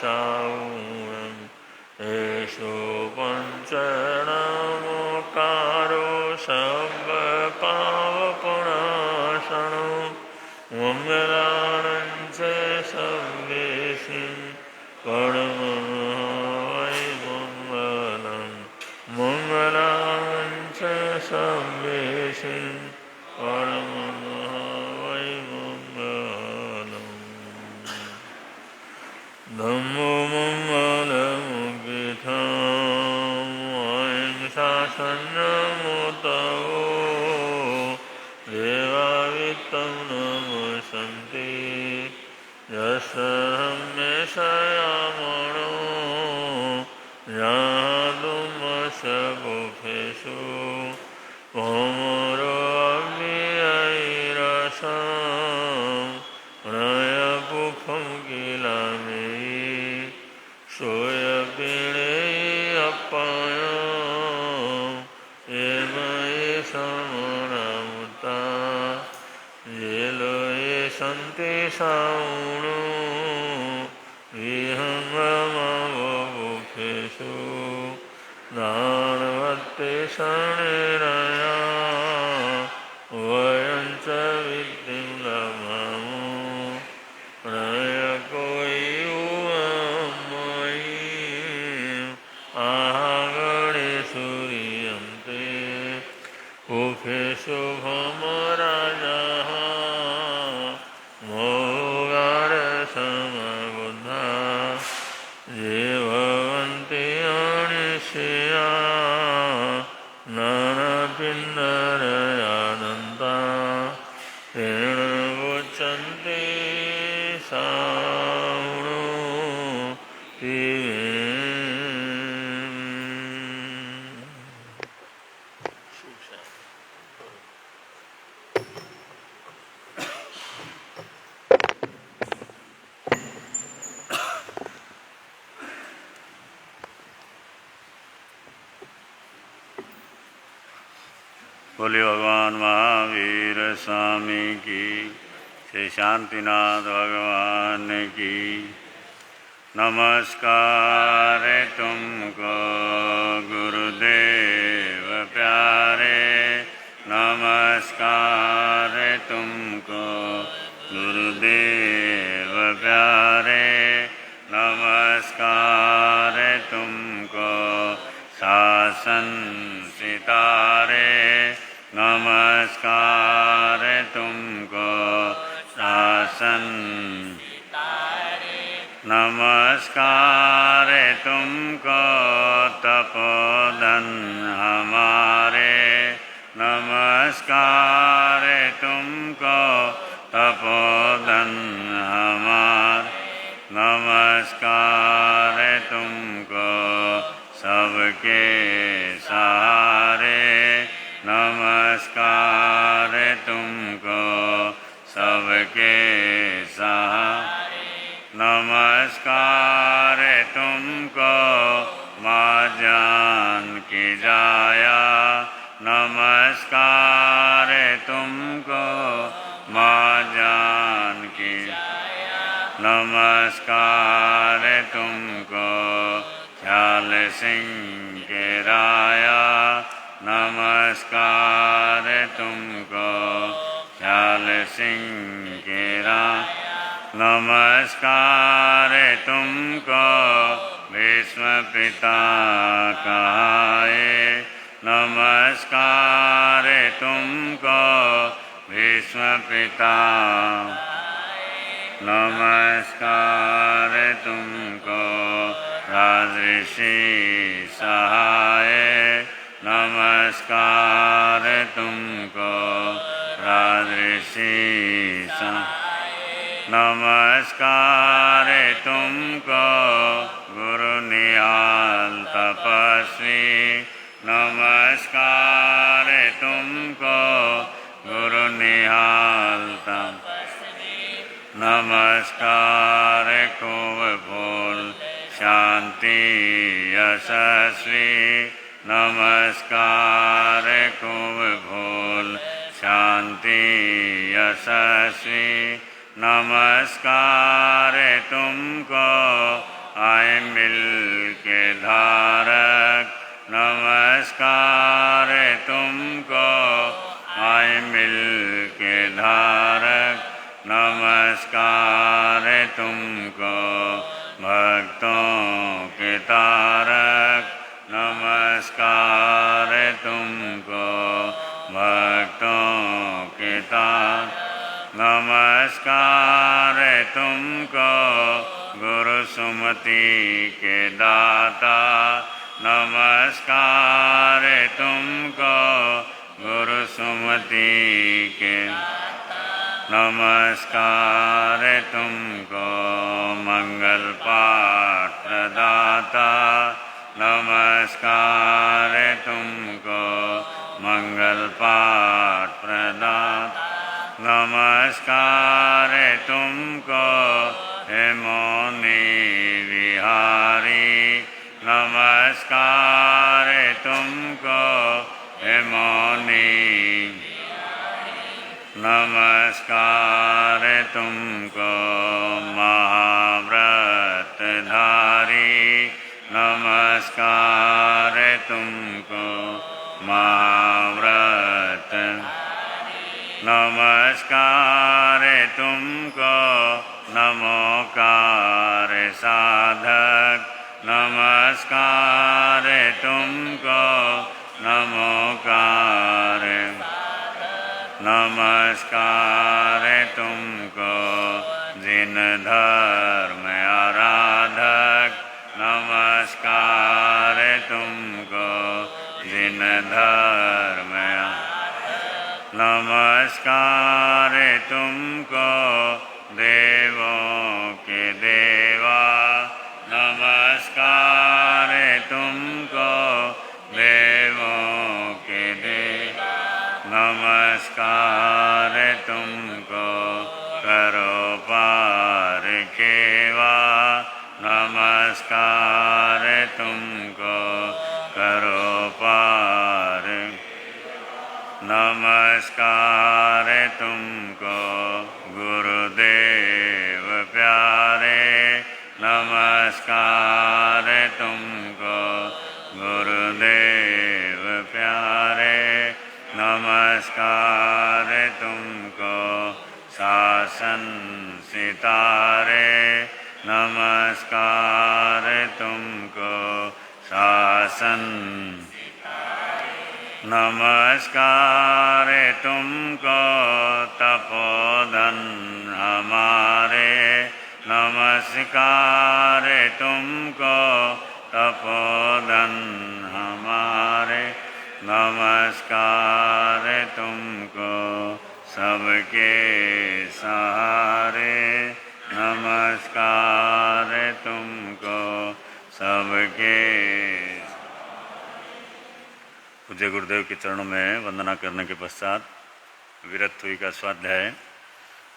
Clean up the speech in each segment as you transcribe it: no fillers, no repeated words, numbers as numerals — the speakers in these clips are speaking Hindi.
साऊणम् एषो पञ्चनामकारो सर्वपापनाशनो मङ्गलानं च सर्वेषां परमं मङ्गलं मङ्गलानं च सर्वेषां परमं मङ्गलम् धम्मो मङ्गलमुपेतं अहिंसा सन्नमोतयो देवावित्तं नमस्ते यस्य धम्मेशयामणो यादुमस्य बुभेषु भौमरो अव्ययैरसं नयपुखं किलामि सोयपिणेयप्पयं एमये समनामुता येलोये सन्ति साऊणो विहङ्गमवबुभेषु दानवत्ते शरणया वयं च विद्धिं लभामो उपेषु भमराजः मोगारसमबुद्धा ये भवन्ति अनिशया नानापिण्डरयानन्ता तेन उच्यन्ते साऊणो बोले भगवान महावीर स्वामी की, श्री शांतिनाथ भगवान की। नमस्कार तुमको गुरुदेव प्यारे, नमस्कार तुमको गुरुदेव प्यारे, नमस्कार तुमको शासन सितारे, नमस्कार तुमको शासन नमस्कार तुमको तपोधन हमारे, नमस्कार तुमको तपोधन हमारे, नमस्कार तुमको सबके सहारे, नमस्कार तुमको सबके सहारे, नमस्कार तुमको माँ जान की जाया, नमस्कार तुमको माँ जान की, नमस्कार तुमको ख्याल सिंह के राया, नमस्कार तुमको ख्याल सिंह के राया, नमस्कार तुमको भीष्म पिता कहाए, नमस्कार तुमको भीष्म पिता, नमस्कार तुमको राजऋषि सहाय, नमस्कार तुमको राजऋषि सहाय, नमस्कार तुमको गुरु निहाल तपस्वी, नमस्कार तुमको गुरु निहाल तपस्वी, नमस्कार खूब बोल शांति यशस्वी, नमस्कार खूब बोल शांति यशस्वी, नमस्कार तुमको आए मिल के धारक नमस्कार तुमको, आए मिल के धारक नमस्कार तुमको, भक्तों के तारक नमस्कार तुमको, भक्तों के तारक नमस्कार तुमको, गुरु सुमति के दाता नमस्कार तुमको, गुरु सुमति के नमस्कार तुमको, मंगल पाठ प्रदाता नमस्कार तुमको, मंगल पाठ प्रदाता नमस्कार तुमको, हे मौनी विहारी नमस्कार तुमको, हे मौनी नमस्कार तुमको, महाव्रतधारी नमस्कार तुमको, महाव्रत नमस्कार तुमको, नमोकार साधक नमस्कार तुमको, नमोकार नमस्कार तुमको, जिन धर्म आराधक नमस्कार तुमको, जिन धर्म नमस्कार तुमको, देवों के देवा नमस्कार तुमको, देवों के देवा नमस्कार तुमको, करो पार केवा नमस्कार तुमको, करो पार नमस्कार तुमको, गुरुदेव प्यारे नमस्कार तुमको, गुरुदेव प्यारे नमस्कार तुमको, शासन सितारे नमस्कार तुमको, शासन नमस्कार तुमको, तपोधन हमारे नमस्कार तुमको, तपोधन हमारे नमस्कार तुमको, सबके सहारे नमस्कार तुमको, सबके पूज्य गुरुदेव के चरणों में वंदना करने के पश्चात वीरत्वई का स्वाध्याय।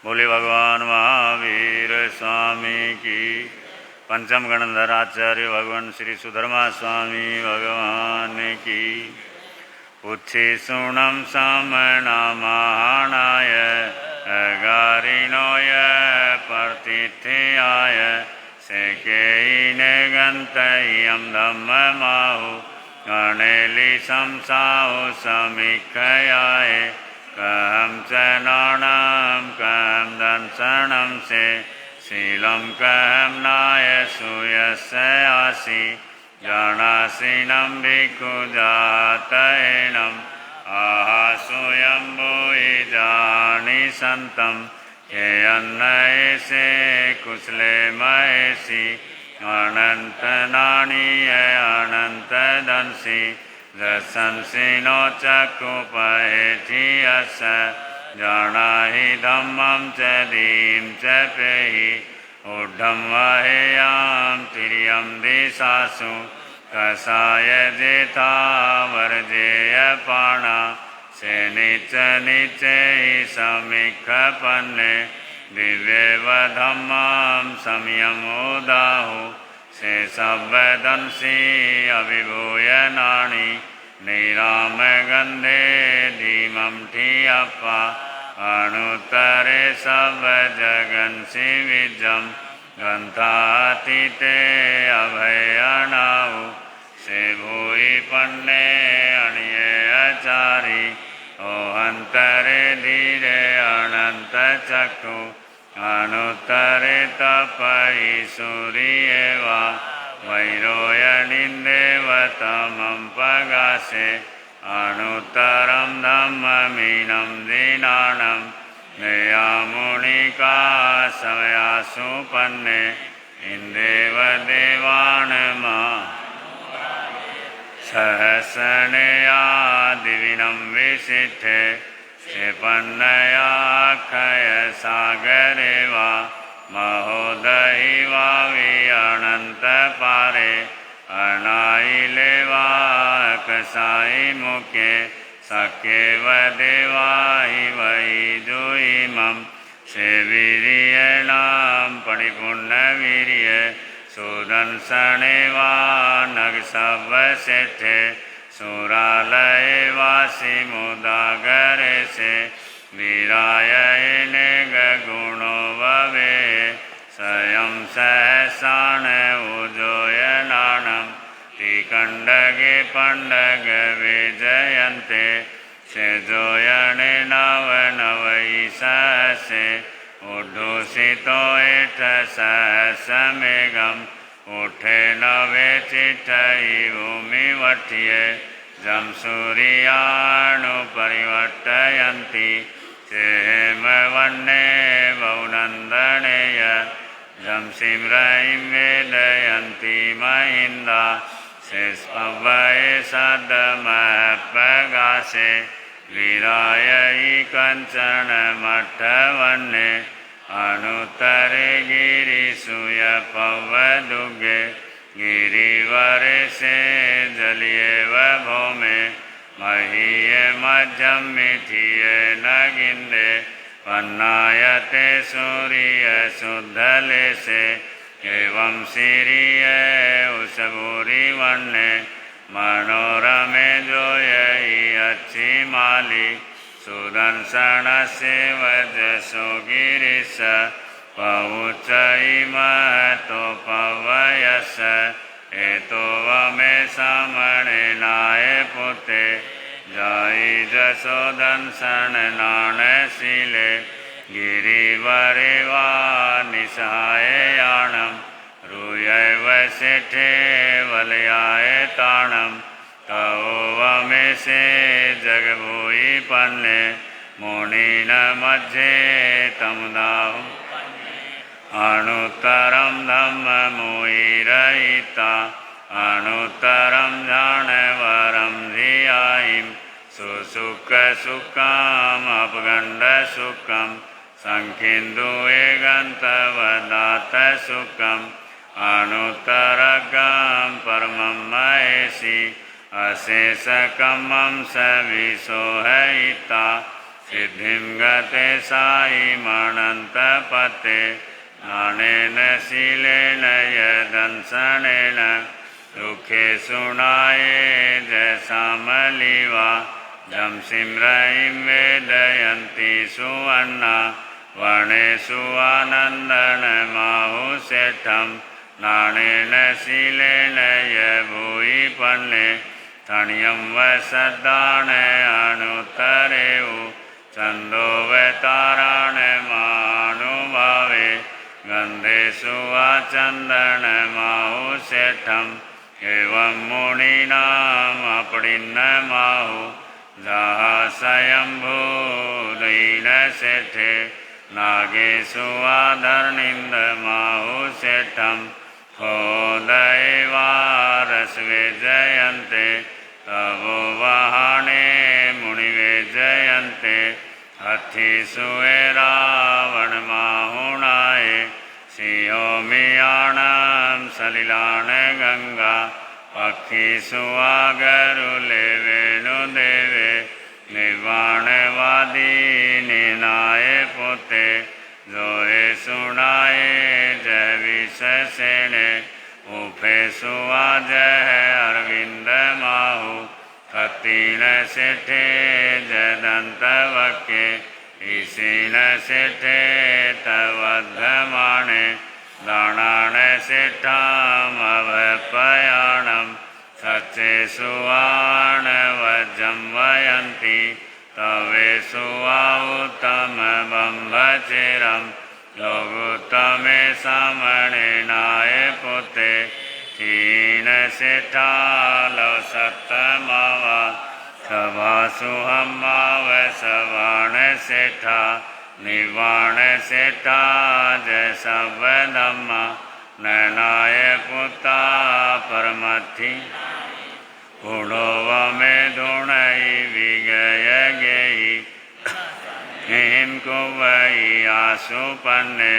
बोले भगवान महावीर स्वामी की, पंचम गणधर आचार्य भगवान श्री सुधर्मा स्वामी भगवान की। पुच्छे सुणम समना महानाय गारिणोय प्रतिथ्याय सेकेन गन्तय्यं धम्ममाहु गणेली संसाहु समीक्षयाय कहं च नाणं कहं दंसनं से शीलं कहं नाय सूयस्य आसि जानासीनं भिक्षुजातयेनं आहा सूयं भूयि जानि सन्तं ये अन्नयसे कुशले महेशि अनंत नाणीय अनंत दंसी रसंसिनो चक्षुपहेठि अस जानाहि धम्मं च दीं च पेहि ऊढं वहेयां तिर्यं दिशासु कसाय जेथा वर्जेय पाणा से नीच नीचे हि समीक्षपन्ने दिव्येव धम्मं संयमोदाहु से सब्बदंसी अभिभूय नाणी निराम गंधे धीमं ठियप्पा अनुत्तरे सब जगन्सि विजं ग्रंथातीते अभयनाऊ से भूई पन्ने अणिये आचारी ओहंतरे धीरे अनंत चक्षु अनुत्तरे तपई सूर्येवा वैरोयनिन्देवतमं पगासे अनुत्तरं धम्ममीनं दीनानं नयामुनिका समयासुपन्ने इंदेव देवानमा सहसनया दिविनं विशिष्टे क्षिपन्नया अक्षय सागरे वा महोदयि वा अनंत पारे अनाइले वा कसाई मुखे सखेव देवाहि वै जुइमं सेवीर्येणां परिपूर्णवीर्य सुदंसने वा नगसवसेठे सुरालये वासि मुदागरे से वीरायने गुणो भवे स्वयं सहसाण उजोयनानं तिकण्डगे पण्डग विजयन्ते सेजोयने नवनवै सहसे उद्धूषितो एठ सहसमेघम् उठे नवे चिठ्ठई भूमिवठ्ये जं सूर्यानुपरिवर्तयन्ति हेमवन्ने बहुनन्दनेय जं सिम्रयीं वेदयन्ति महिन्दा शेष्पवये सद्महप्रगासे वीरायै कञ्चनमठवन्ने अनुत्तरे गिरिसूयपवदुगे गिरिवरे से जलियेव भौमे महीये मध्यं मिथिये नगिन्दे पन्नायते सूर्य शुद्धले से एवं सिरिये उसभूरि वन्ने मनोरमे जोयई अच्छी माली सुदर्शनस्य वजसो गिरिश पहुचई महतो पवयस एतो वमे सामणे नाय पुते जाई जसो दंसन नानशीले गिरिवरे वा निशायाणं रूयैव सेठे वलयाय ताणं तवो वमे से जगभूयि पन्ने मुनिन मध्ये तमुदाहु अनुत्तरं धम्ममुइरयिता अनुत्तरं जानवरं धियायिं सुसुखसुखम् अपगण्डसुखं संखिन्दुये गन्तवदातसुखम् अनुत्तरगं परमं महेशि अशेषकमं सविशोहयिता सिद्धिं गते सायिमनन्तपते ज्ञानेन शीलेन यदंसनेन दुःखे सुनाये जयसामलिवा जं सिम्रयीं वेदयन्ति सुवर्णा वर्णेषु आनन्दनमाहुषेठं नानेन शीलेन यभूयि पन्ने तण्यं वसदान अनुत्तरेउ छन्दोवताराण मानुभावे गन्धेषु आचन्दनमाहुषेठम् एवं मुनीनाम् अपडिन्नमाहु जहा स्वयंभूदीनशेठे नागेषु आधर्निन्दमाहुषेठम् होदैवारस्वे जयन्ते तवो वाहने मुनिवे जयन्ते हथिषु रावणमाहुणाय सिंहोमियाणां सलिलान् गंगा पक्षिषु आगरुले वेणुदेवे निर्वाणवादी निनाय पुते जोए सुनाए जय विशेषणे उफेषु जय अरविंद माहु कत्तीन सेठे जयदंतवक्के ईशीन सेठे तवद्धमाणे दान सिद्धमवपयाणं सच्चे सुवाण वज्रं वयन्ति तवेषु उत्तमबम्भचिरं लोगोत्तमे समणिनाय पुते तीन सिद्धालो सत्तमव सभासु हमावसवाण सिद्धा निवाण सिद्धा जय सर्वधम्मा नयनाय पुता परमथि गुणोव में धुणई विगय गेयी हिम को वही आसुपन्ने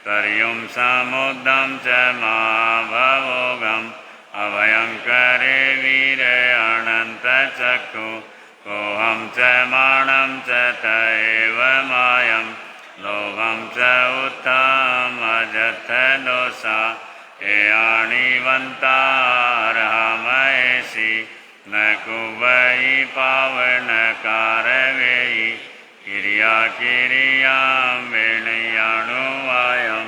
कर्युम समुद्रम च महाभवोगम अभयंकरे वीर अनंत चक्षु कोहम च माणम च तैव मायम लोभम च उत्तम अजथ दोषा एणिवंतारहमयसी न कुवई पावन कारवेयी क्रिया क्रियां वेणयाणुवायम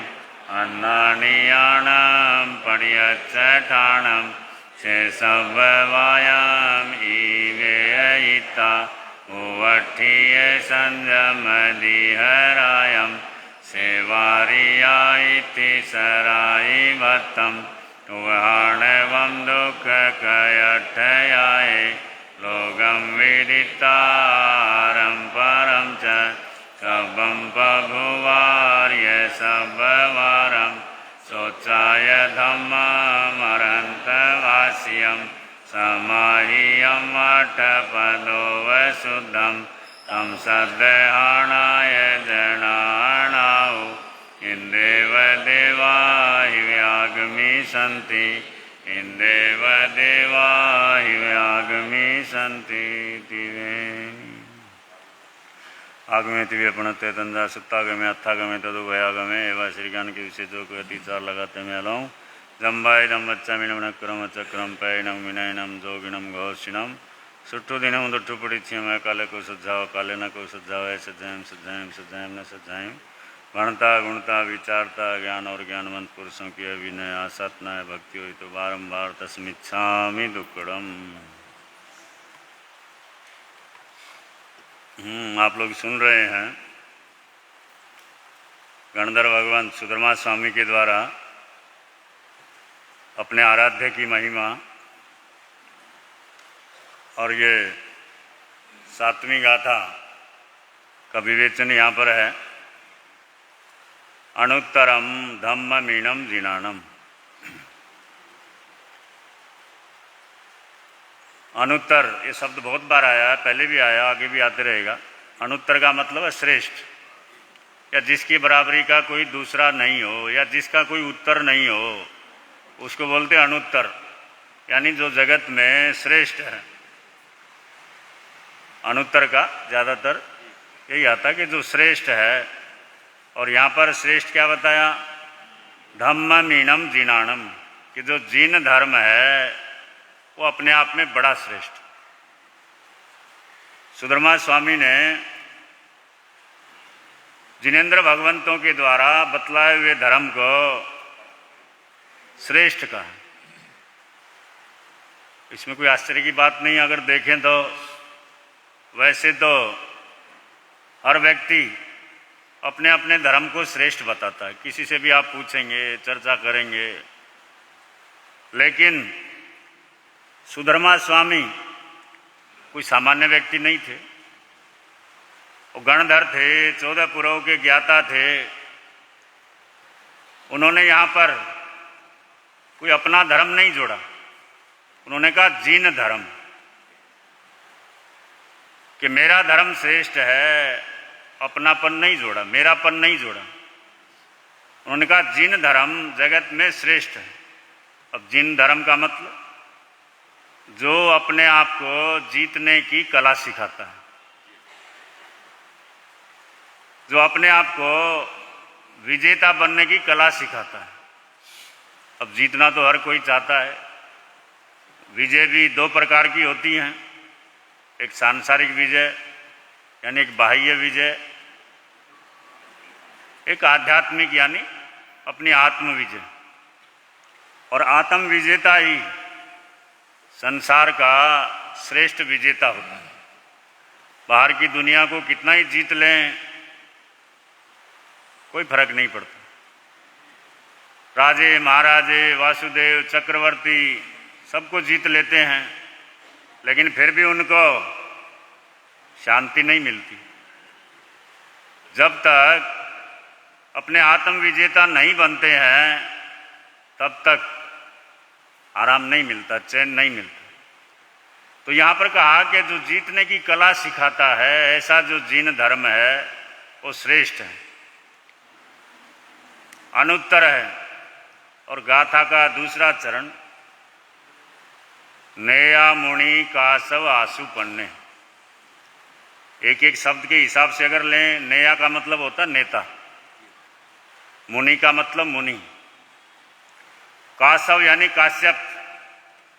अन्नानियाणं पर्यच्छठाणं शेषव्वायाम ईवेयिता उवठ्ठिय संजमदिहरायं सेवारिया इति सराई भत्तं उहाणवं दुःखकयठयाय लोकं विदितारं परं च सभं बभुवार्य सभवारं शोचाय धम्ममरन्तवास्यं समाह्यं अष्टपदो वसुद्धं तं सद्देहाणाय जनाणाौ इन्देव देवा हि व्यागमी सन्ति इन्देव देवा हि व्यागमी सन्ति दिवे आगमे तिवे प्रणते तंजा सुत्तागमे अत्थागमे तदुभयागमे एवं श्री ज्ञान के विषय जो कहती चार लगाते में अलाऊं जम्बाई दम बच्चा मिनम क्रम चक्रम पैनम विनयनम जोगिनम घोषिनम सुट्ठु दिनम दुट्ठु पड़ीछियम काले को सज्जाव काले न को सज्जाव सज्जायम सज्जायम सज्जायम न सज्जायम गणता गुणता विचारता ज्ञान और ज्ञानवंत पुरुषों की अभिनय आसतना है भक्ति हुई तो बारंबार तस्मिच्छामि दुक्कड़म। आप लोग सुन रहे हैं गणधर भगवान सुधर्मा स्वामी के द्वारा अपने आराध्य की महिमा और ये 7वीं गाथा का विवेचन यहाँ पर है। अनुत्तरम धम्म मीणम जिनाणम। अनुत्तर ये शब्द बहुत बार आया है, पहले भी आया, आगे भी आते रहेगा। अनुत्तर का मतलब है श्रेष्ठ, या जिसकी बराबरी का कोई दूसरा नहीं हो, या जिसका कोई उत्तर नहीं हो, उसको बोलते हैं अनुत्तर, यानी जो जगत में श्रेष्ठ है। अनुत्तर का ज़्यादातर यही आता है कि जो श्रेष्ठ है। और यहाँ पर श्रेष्ठ क्या बताया? धम्म मीणम जिनाणम, कि जो जिन धर्म है वो अपने आप में बड़ा श्रेष्ठ। सुधर्मा स्वामी ने जिनेंद्र भगवंतों के द्वारा बतलाए हुए धर्म को श्रेष्ठ कहा। इसमें कोई आश्चर्य की बात नहीं। अगर देखें तो वैसे तो हर व्यक्ति अपने अपने धर्म को श्रेष्ठ बताता है, किसी से भी आप पूछेंगे, चर्चा करेंगे। लेकिन सुधर्मा स्वामी कोई सामान्य व्यक्ति नहीं थे, वो गणधर थे, 14 पुरों के ज्ञाता थे। उन्होंने यहाँ पर कोई अपना धर्म नहीं जोड़ा, उन्होंने कहा जिन धर्म, कि मेरा धर्म श्रेष्ठ है, अपनापन नहीं जोड़ा, मेरापन नहीं जोड़ा। उन्होंने कहा जिन धर्म जगत में श्रेष्ठ है। अब जिन धर्म का मतलब जो अपने आप को जीतने की कला सिखाता है, जो अपने आप को विजेता बनने की कला सिखाता है। अब जीतना तो हर कोई चाहता है। विजय भी 2 प्रकार की होती हैं, एक सांसारिक विजय यानी एक बाह्य विजय, एक आध्यात्मिक यानी अपनी आत्म विजय। और आत्म विजेता ही संसार का श्रेष्ठ विजेता होता है। बाहर की दुनिया को कितना ही जीत लें कोई फर्क नहीं पड़ता। राजे महाराजे वासुदेव चक्रवर्ती सबको जीत लेते हैं, लेकिन फिर भी उनको शांति नहीं मिलती। जब तक अपने आत्म विजेता नहीं बनते हैं तब तक आराम नहीं मिलता, चैन नहीं मिलता। तो यहाँ पर कहा कि जो जीतने की कला सिखाता है, ऐसा जो जीन धर्म है वो श्रेष्ठ है, अनुत्तर है। और गाथा का दूसरा चरण, नेया मुनि कासव आसु पन्ने। एक एक शब्द के हिसाब से अगर लें, नेया का मतलब होता नेता, मुनि का मतलब मुनि, कासव यानी काश्यप,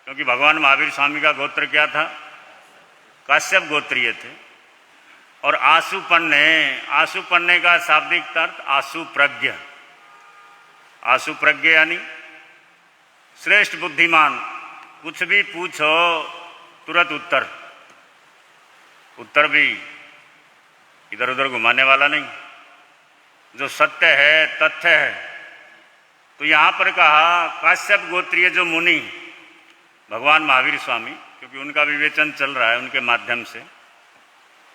क्योंकि भगवान महावीर स्वामी का गोत्र क्या था? काश्यप गोत्रीय थे। और आशुपन्ने, आशुपन्ने का शाब्दिक अर्थ आशु प्रज्ञ, आशु प्रज्ञ यानी श्रेष्ठ बुद्धिमान। कुछ भी पूछो तुरंत उत्तर, उत्तर भी इधर उधर घुमाने वाला नहीं, जो सत्य है तथ्य है। तो यहाँ पर कहा काश्यप गोत्रीय जो मुनि भगवान महावीर स्वामी, क्योंकि उनका विवेचन चल रहा है उनके माध्यम से,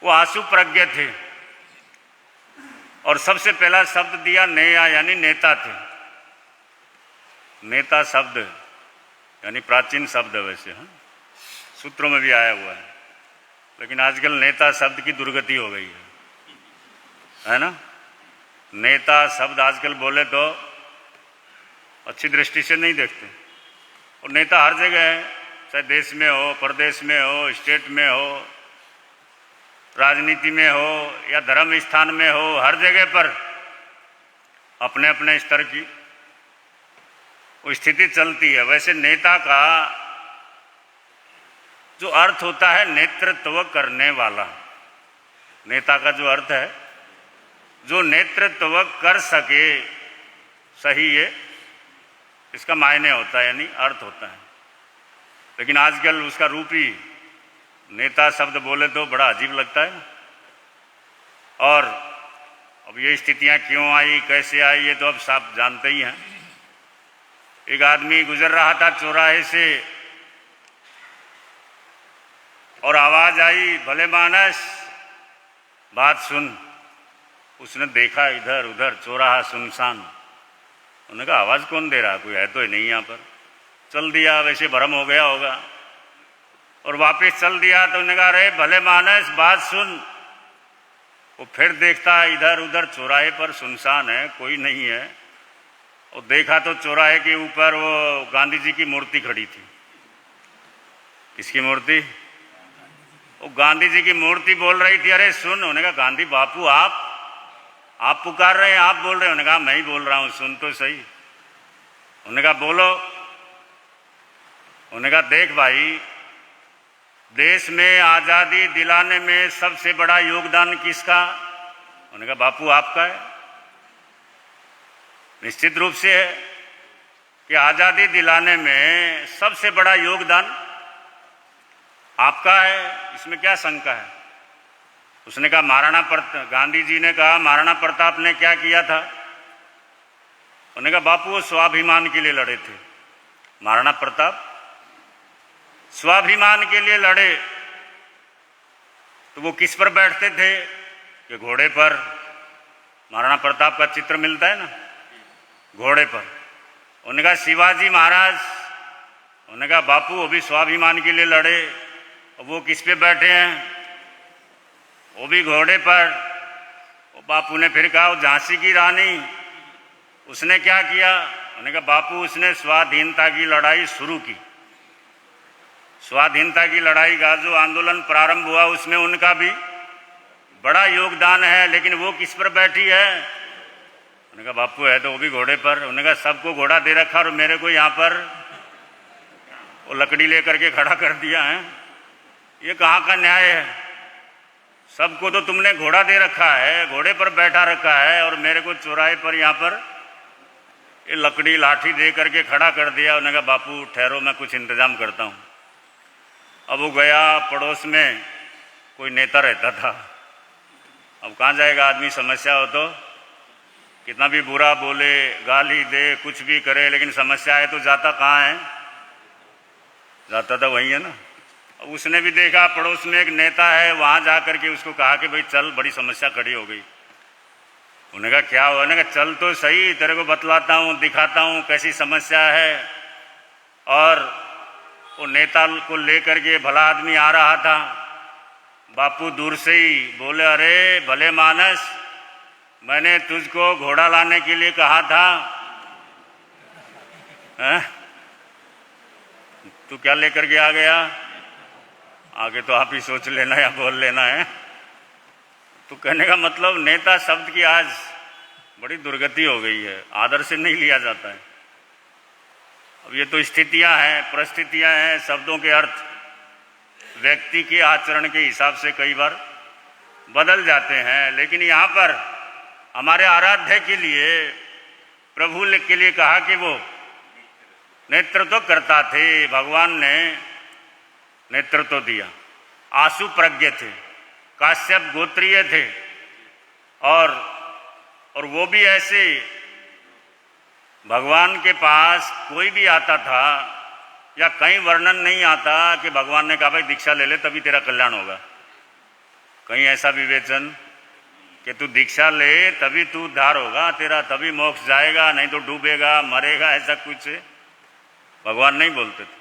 वो आशु प्रज्ञ थे। और सबसे पहला शब्द दिया नेया यानी नेता थे। नेता शब्द यानी प्राचीन शब्द है वैसे, हाँ, सूत्रों में भी आया हुआ है, लेकिन आजकल नेता शब्द की दुर्गति हो गई है ना। नेता शब्द आजकल बोले तो अच्छी दृष्टि से नहीं देखते। और नेता हर जगह है, चाहे देश में हो, प्रदेश में हो, स्टेट में हो, राजनीति में हो या धर्म स्थान में हो, हर जगह पर अपने अपने स्तर की वो स्थिति चलती है। वैसे नेता का जो अर्थ होता है नेतृत्व करने वाला, नेता का जो अर्थ है जो नेतृत्व कर सके, सही है, इसका मायने होता है, यानी अर्थ होता है। लेकिन आजकल उसका रूप ही नेता शब्द बोले तो बड़ा अजीब लगता है। और अब ये स्थितियां क्यों आई, कैसे आई, ये तो अब साफ जानते ही हैं। एक आदमी गुजर रहा था चौराहे से और आवाज आई, भले मानस बात सुन। उसने देखा इधर उधर, चौराहा सुनसान। उन्होंने कहा आवाज कौन दे रहा, कोई है तो नहीं यहाँ पर। चल दिया, वैसे भ्रम हो गया होगा, और वापस चल दिया। तो उन्होंने कहा अरे भले मानस बात सुन। वो फिर देखता इधर उधर, चौराहे पर सुनसान है, कोई नहीं है। और देखा तो चौराहे के ऊपर वो गांधी जी की मूर्ति खड़ी थी। किसकी मूर्ति? वो गांधी जी की मूर्ति बोल रही थी, अरे सुन। उन्होंने कहा गांधी बापू आप पुकार रहे हैं, आप बोल रहे हैं? उन्होंने कहा मैं ही बोल रहा हूँ, सुन तो सही। उन्होंने कहा बोलो। उन्होंने कहा देख भाई, देश में आज़ादी दिलाने में सबसे बड़ा योगदान किसका? उन्होंने कहा बापू आपका है। निश्चित रूप से है कि आज़ादी दिलाने में सबसे बड़ा योगदान आपका है, इसमें क्या शंका है? उसने कहा महाराणा प्रताप, गांधी जी ने कहा महाराणा प्रताप ने क्या किया था? उन्होंने कहा बापू वो स्वाभिमान के लिए लड़े थे। महाराणा प्रताप स्वाभिमान के लिए लड़े, तो वो किस पर बैठते थे? कि घोड़े पर। महाराणा प्रताप का चित्र मिलता है ना, घोड़े पर। उन्होंने कहा शिवाजी महाराज, उन्होंने कहा बापू वो भी स्वाभिमान के लिए लड़े, और वो किस पे बैठे हैं? वो भी घोड़े पर। वो बापू ने फिर कहा वो झांसी की रानी, उसने क्या किया? उन्होंने कहा बापू उसने स्वाधीनता की लड़ाई शुरू की। स्वाधीनता की लड़ाई का जो आंदोलन प्रारंभ हुआ उसमें उनका भी बड़ा योगदान है, लेकिन वो किस पर बैठी है? उन्होंने कहा बापू है तो वो भी घोड़े पर। उन्होंने कहा सबको घोड़ा दे रखा और मेरे को यहाँ पर वो लकड़ी लेकर के खड़ा कर दिया है, ये कहाँ का न्याय है? सबको तो तुमने घोड़ा दे रखा है, घोड़े पर बैठा रखा है, और मेरे को चौराहे पर यहाँ पर ये लकड़ी लाठी दे करके खड़ा कर दिया। उन्होंने कहा बापू ठहरो, मैं कुछ इंतज़ाम करता हूँ। अब वो गया, पड़ोस में कोई नेता रहता था। अब कहाँ जाएगा आदमी, समस्या हो तो कितना भी बुरा बोले, गाली दे, कुछ भी करे, लेकिन समस्या है तो जाता कहाँ है, जाता था वही है ना। अब उसने भी देखा पड़ोस में एक नेता है, वहाँ जा करके उसको कहा कि भाई चल, बड़ी समस्या खड़ी हो गई। उन्होंने कहा क्या हुआ? उन्होंने कहा चल तो सही, तेरे को बतलाता हूँ, दिखाता हूँ कैसी समस्या है। और वो नेता को लेकर के भला आदमी आ रहा था। बापू दूर से ही बोले, अरे भले मानस, मैंने तुझको घोड़ा लाने के लिए कहा था, हैं? तू क्या लेकर के आ गया? आगे तो आप ही सोच लेना या बोल लेना है। तो कहने का मतलब नेता शब्द की आज बड़ी दुर्गति हो गई है, आदर से नहीं लिया जाता है। अब ये तो स्थितियां हैं, परिस्थितियां हैं, शब्दों के अर्थ व्यक्ति के आचरण के हिसाब से कई बार बदल जाते हैं। लेकिन यहाँ पर हमारे आराध्य के लिए, प्रभु के लिए कहा कि वो नेतृत्व करता थे। भगवान ने नेतृत्व दिया। आशु प्रज्ञ थे, काश्यप गोत्रीय थे, और वो भी ऐसे, भगवान के पास कोई भी आता था या कहीं वर्णन नहीं आता कि भगवान ने कहा भाई दीक्षा ले ले तभी तेरा कल्याण होगा। कहीं ऐसा विवेचन कि तू दीक्षा ले तभी तू उद्धार होगा, तेरा तभी मोक्ष जाएगा, नहीं तो डूबेगा, मरेगा, ऐसा कुछ भगवान नहीं बोलते थे।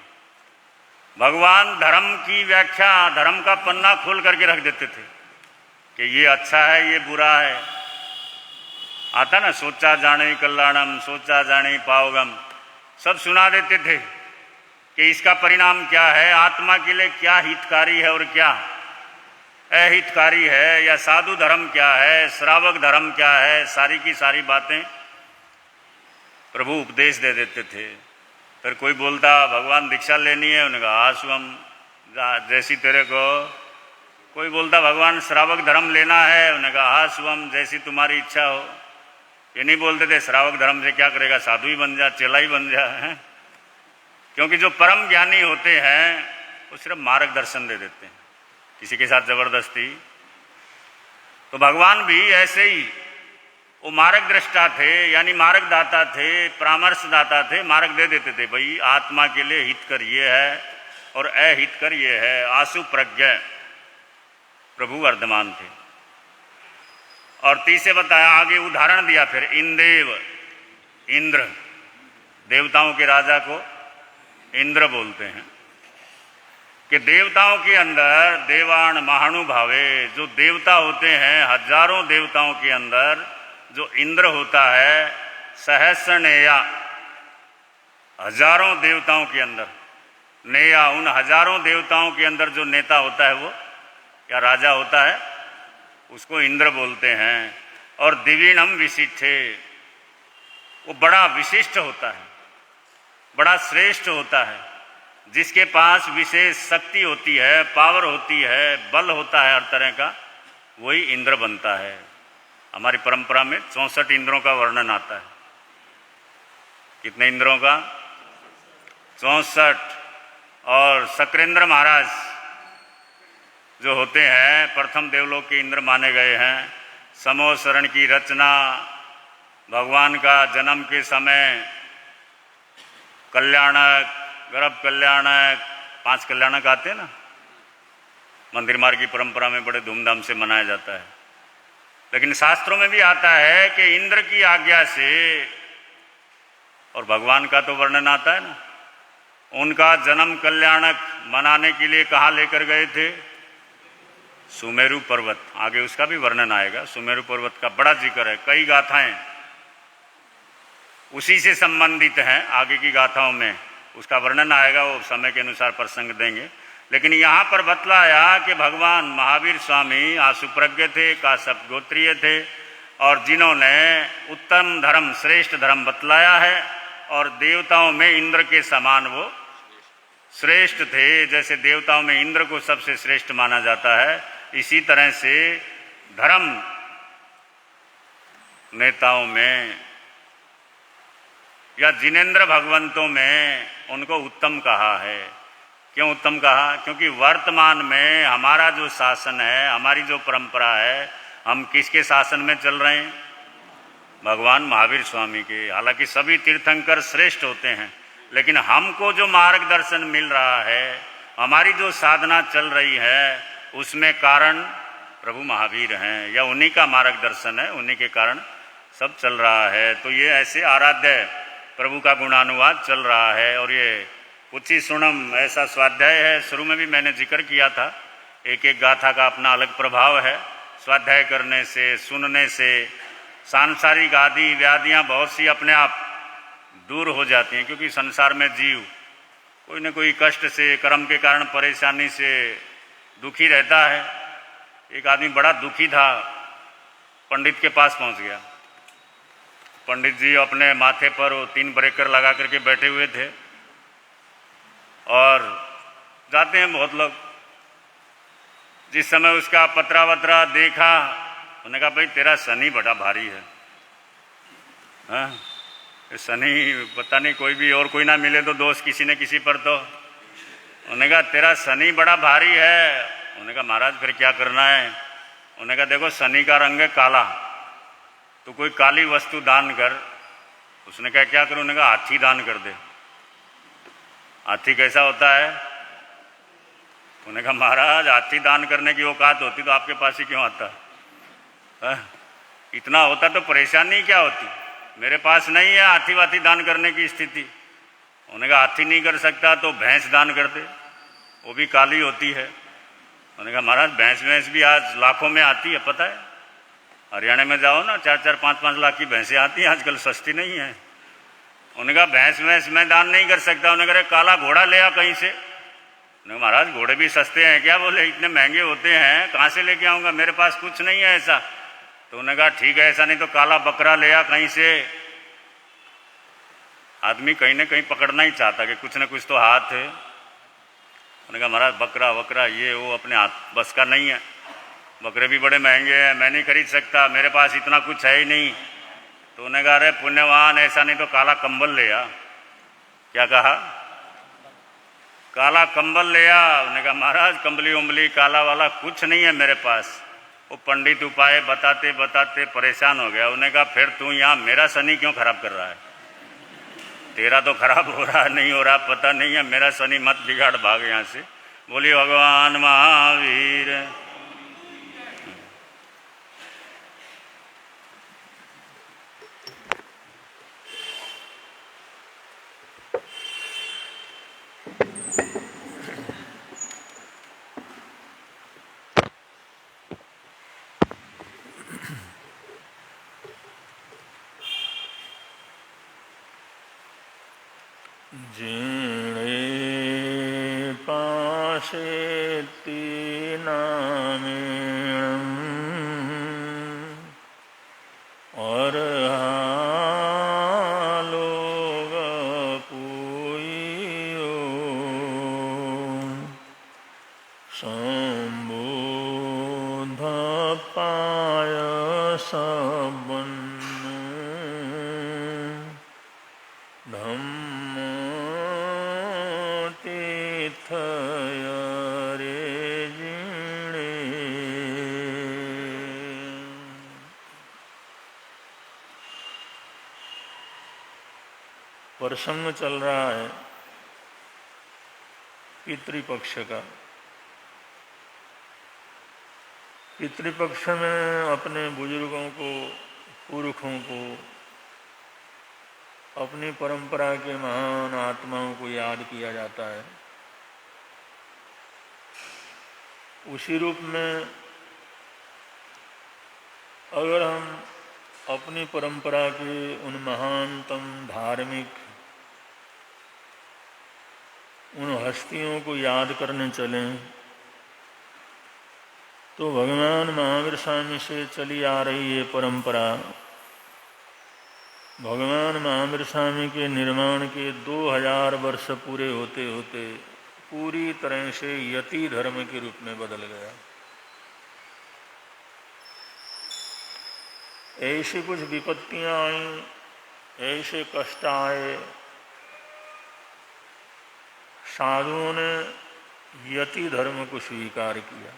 भगवान धर्म की व्याख्या, धर्म का पन्ना खोल करके रख देते थे कि ये अच्छा है, ये बुरा है। आता ना, सोचा जाने कल्याणम, सोचा जाने पावगम, सब सुना देते थे कि इसका परिणाम क्या है, आत्मा के लिए क्या हितकारी है और क्या अहितकारी है, या साधु धर्म क्या है, श्रावक धर्म क्या है, सारी की सारी बातें प्रभु उपदेश दे देते थे। फिर कोई बोलता भगवान दीक्षा लेनी है, उन्होंने कहा आश्वम जैसी तेरे को। कोई बोलता भगवान श्रावक धर्म लेना है, उन्होंने कहा आश्वम जैसी तुम्हारी इच्छा हो। ये नहीं बोलते थे श्रावक धर्म से क्या करेगा, साधु ही बन जा, चेला ही बन जा है। क्योंकि जो परम ज्ञानी होते हैं वो सिर्फ मार्गदर्शन दे देते हैं, किसी के साथ जबरदस्ती। तो भगवान भी ऐसे ही वो मार्गदृष्टा थे, यानी मार्गदाता थे, परामर्शदाता थे, मार्ग दे देते थे। भाई आत्मा के लिए हितकर ये है और अहितकर ये है। आशु प्रज्ञ प्रभु वर्धमान थे। और तीसरे बताया, आगे उदाहरण दिया फिर, इंदेव, इंद्र, देवताओं के राजा को इंद्र बोलते हैं कि देवताओं के अंदर देवान महानुभावे, जो देवता होते हैं, हजारों देवताओं के अंदर जो इंद्र होता है, सहस्र नेया, हजारों देवताओं के अंदर नेया, उन हजारों देवताओं के अंदर जो नेता होता है वो या राजा होता है, उसको इंद्र बोलते हैं। और दिव्यनम विशिष्टे, वो बड़ा विशिष्ट होता है, बड़ा श्रेष्ठ होता है, जिसके पास विशेष शक्ति होती है, पावर होती है, बल होता है हर तरह का, वही इंद्र बनता है। हमारी परंपरा में 64 इंद्रों का वर्णन आता है। कितने इंद्रों का? 64। और शक्रेंद्र महाराज जो होते हैं, प्रथम देवलोक के इंद्र माने गए हैं। समो शरण की रचना, भगवान का जन्म के समय कल्याणक, गर्भ कल्याणक, 5 कल्याणक आते हैं ना, मंदिर मार्ग की परंपरा में बड़े धूमधाम से मनाया जाता है। लेकिन शास्त्रों में भी आता है कि इंद्र की आज्ञा से, और भगवान का तो वर्णन आता है ना, उनका जन्म कल्याणक मनाने के लिए कहाँ लेकर गए थे? सुमेरु पर्वत। आगे उसका भी वर्णन आएगा। सुमेरु पर्वत का बड़ा जिक्र है, कई गाथाएं उसी से संबंधित हैं। आगे की गाथाओं में उसका वर्णन आएगा, वो समय के अनुसार प्रसंग देंगे। लेकिन यहाँ पर बतलाया कि भगवान महावीर स्वामी आशुप्रज्ञ थे, काश्यप गोत्रीय थे, और जिन्होंने उत्तम धर्म, श्रेष्ठ धर्म बतलाया है, और देवताओं में इंद्र के समान वो श्रेष्ठ थे। जैसे देवताओं में इंद्र को सबसे श्रेष्ठ माना जाता है, इसी तरह से धर्म नेताओं में या जिनेंद्र भगवंतों में उनको उत्तम कहा है। क्यों उत्तम कहा? क्योंकि वर्तमान में हमारा जो शासन है, हमारी जो परंपरा है, हम किसके शासन में चल रहे हैं? भगवान महावीर स्वामी के। हालांकि सभी तीर्थंकर श्रेष्ठ होते हैं, लेकिन हमको जो मार्गदर्शन मिल रहा है, हमारी जो साधना चल रही है, उसमें कारण प्रभु महावीर हैं, या उन्हीं का मार्गदर्शन है, उन्हीं के कारण सब चल रहा है। तो ये ऐसे आराध्य प्रभु का गुणानुवाद चल रहा है। और ये कुछ सुणम ऐसा स्वाध्याय है, शुरू में भी मैंने जिक्र किया था। एक एक गाथा का अपना अलग प्रभाव है। स्वाध्याय करने से, सुनने से सांसारिक आदि व्याधियां बहुत सी अपने आप दूर हो जाती हैं, क्योंकि संसार में जीव कोई न कोई कष्ट से, कर्म के कारण परेशानी से दुखी रहता है। एक आदमी बड़ा दुखी था, पंडित के पास पहुंच गया। पंडित जी अपने माथे पर वो 3 ब्रेकर लगा करके बैठे हुए थे, और जाते हैं बहुत लोग। जिस समय उसका पत्रा वत्रा देखा, उन्होंने कहा भाई तेरा शनि बड़ा भारी है। हाँ, शनि पता नहीं, कोई भी और कोई ना मिले तो दोष किसी न किसी पर। तो उन्होंने कहा तेरा शनि बड़ा भारी है। उन्होंने कहा महाराज फिर क्या करना है? उन्होंने कहा देखो शनि का रंग है काला, तो कोई काली वस्तु दान कर। उसने कहा क्या करूं? उन्होंने कहा हाथी दान कर दे। हाथी कैसा होता है? उन्होंने कहा महाराज हाथी दान करने की औकात होती तो आपके पास ही क्यों आता? इतना होता तो परेशानी क्या होती? मेरे पास नहीं है हाथी वाथी दान करने की स्थिति। उन्होंने कहा हाथी नहीं कर सकता तो भैंस दान कर दे, वो भी काली होती है। उन्होंने कहा महाराज भैंस भी आज लाखों में आती है, पता है? हरियाणा में जाओ ना, 4-4, 5-5 लाख की भैंसें आती हैं आजकल, सस्ती नहीं है। उन्होंने कहा भैंस मैं दान नहीं कर सकता। उन्होंने कहा काला घोड़ा ले आ कहीं से। उन्होंने महाराज घोड़े भी सस्ते हैं क्या? बोले इतने महंगे होते हैं, कहाँ से लेके आऊँगा, मेरे पास कुछ नहीं है ऐसा। तो उन्होंने कहा ठीक है, ऐसा नहीं तो काला बकरा ले आ कहीं से। आदमी कहीं ना कहीं पकड़ना ही चाहता कि कुछ ना कुछ तो हाथ है। उन्होंने कहा महाराज बकरा वकरा ये वो अपने हाथ बस का नहीं है, बकरे भी बड़े महंगे हैं, मैं नहीं खरीद सकता, मेरे पास इतना कुछ है ही नहीं। तो उन्होंने कहा अरे पुण्यवान, ऐसा नहीं तो काला कंबल ले आ। क्या कहा? काला कंबल ले आ। उन्होंने कहा महाराज कंबली उंबली काला वाला कुछ नहीं है मेरे पास। वो पंडित उपाय बताते बताते परेशान हो गया। उन्होंने कहा फिर तू यहाँ मेरा शनि क्यों खराब कर रहा है? तेरा तो खराब हो रहा नहीं हो रहा पता नहीं है, मेरा शनि मत बिगाड़, भाग यहाँ से। बोलिए भगवान महावीर। जीणे पाशेति नामेणम् और लोग पूयो संबोध पाय सबन धम्म तीर्थयरे जीणे। प्रसंग चल रहा है पितृपक्ष का। पितृपक्ष में अपने बुजुर्गों को, पुरखों को, अपनी परंपरा के महान आत्माओं को याद किया जाता है। उसी रूप में अगर हम अपनी परंपरा के उन महानतम धार्मिक उन हस्तियों को याद करने चलें तो भगवान महावीर स्वामी से चली आ रही ये परंपरा भगवान महावीर स्वामी के निर्माण के 2000 वर्ष पूरे होते होते पूरी तरह से यति धर्म के रूप में बदल गया। ऐसी कुछ विपत्तियां आईं ऐसे कष्ट आए, साधुओं ने यति धर्म को स्वीकार किया।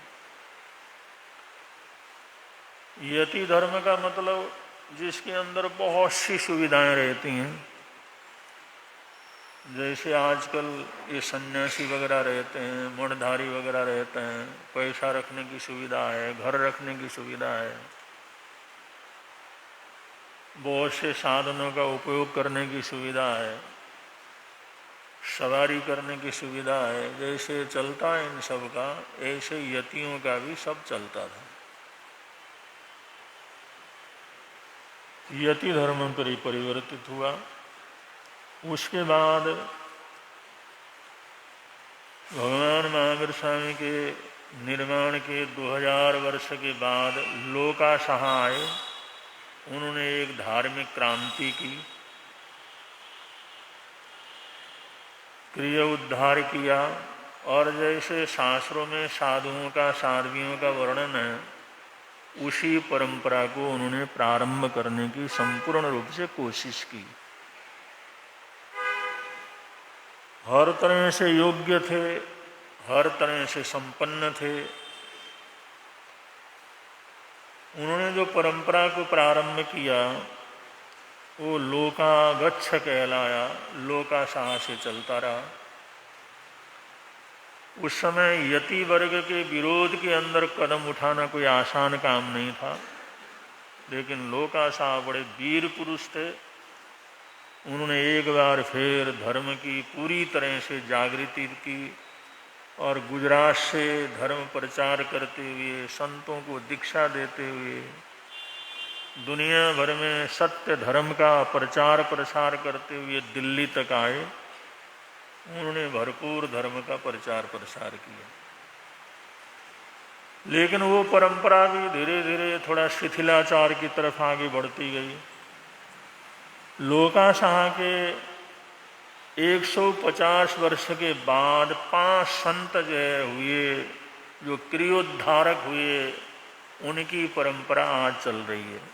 यति धर्म का मतलब जिसके अंदर बहुत सी सुविधाएं रहती हैं, जैसे आजकल ये सन्यासी वगैरह रहते हैं, मणधारी वगैरह रहते हैं, पैसा रखने की सुविधा है, घर रखने की सुविधा है, बहुत से साधनों का उपयोग करने की सुविधा है, सवारी करने की सुविधा है। जैसे चलता है इन सब का, ऐसे यतियों का भी सब चलता था। यति धर्म पर परिवर्तित हुआ। उसके बाद भगवान महावीर स्वामी के निर्माण के 2000 वर्ष के बाद लोकाशाह आए। उन्होंने एक धार्मिक क्रांति की, क्रिया उद्धार किया, और जैसे शास्त्रों में साधुओं का, साध्वियों का वर्णन है, उसी परंपरा को उन्होंने प्रारंभ करने की संपूर्ण रूप से कोशिश की। हर तरह से योग्य थे, हर तरह से संपन्न थे। उन्होंने जो परंपरा को प्रारंभ किया वो लोकागच्छ कहलाया, लोकाशाह से चलता रहा। उस समय यति वर्ग के विरोध के अंदर कदम उठाना कोई आसान काम नहीं था, लेकिन लोकाशाह बड़े वीर पुरुष थे। उन्होंने एक बार फिर धर्म की पूरी तरह से जागृति की और गुजरात से धर्म प्रचार करते हुए, संतों को दीक्षा देते हुए, दुनिया भर में सत्य धर्म का प्रचार प्रसार करते हुए दिल्ली तक आए। उन्होंने भरपूर धर्म का प्रचार प्रसार किया, लेकिन वो परंपरा भी धीरे धीरे थोड़ा शिथिलाचार की तरफ आगे बढ़ती गई। लोकाशाह के 150 वर्ष के बाद 5 संत हुए, जो क्रियोद्धारक हुए, उनकी परंपरा आज चल रही है।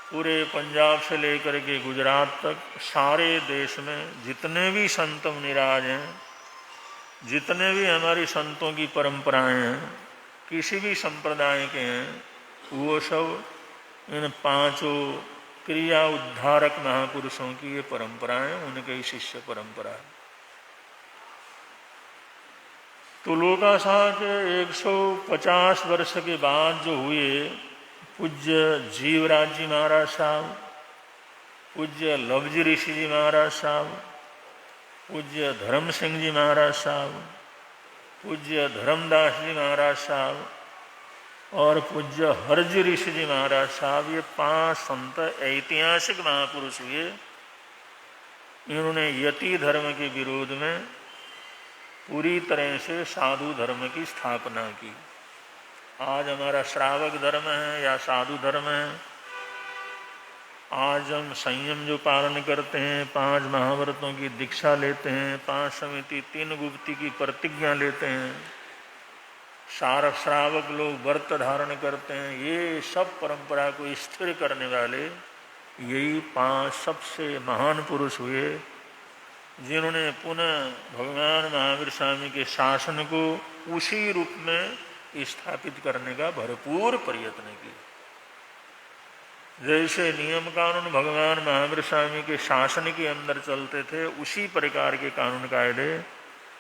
पूरे पंजाब से लेकर के गुजरात तक सारे देश में जितने भी संत मुनिराज हैं, जितने भी हमारी संतों की परंपराएं हैं, किसी भी संप्रदाय के हैं, वो सब इन 5 क्रिया उद्धारक महापुरुषों की ये परंपराएं, उनके ही शिष्य परंपरा है। तो लोकाशाह के 150 वर्ष के बाद जो हुए, पूज्य जीवराज जी महाराज साहब, पूज्य लवजी ऋषि जी महाराज साहब, पूज्य धर्म सिंह जी महाराज साहब, पूज्य धर्मदास जी महाराज साहब और पूज्य हरजी ऋषि जी महाराज साहब, ये 5 संत ऐतिहासिक महापुरुष हुए। इन्होंने यति धर्म के विरोध में पूरी तरह से साधु धर्म की स्थापना की। आज हमारा श्रावक धर्म है या साधु धर्म है, आज हम संयम जो पालन करते हैं, 5 महाव्रतों की दीक्षा लेते हैं, 5 समिति 3 गुप्ती की प्रतिज्ञा लेते हैं, सारा श्रावक लोग व्रत धारण करते हैं, ये सब परंपरा को स्थिर करने वाले यही 5 सबसे महान पुरुष हुए, जिन्होंने पुनः भगवान महावीर स्वामी के शासन को उसी रूप में स्थापित करने का भरपूर प्रयत्न किया। जैसे नियम कानून भगवान महावीर स्वामी के शासन के अंदर चलते थे, उसी प्रकार के कानून कायदे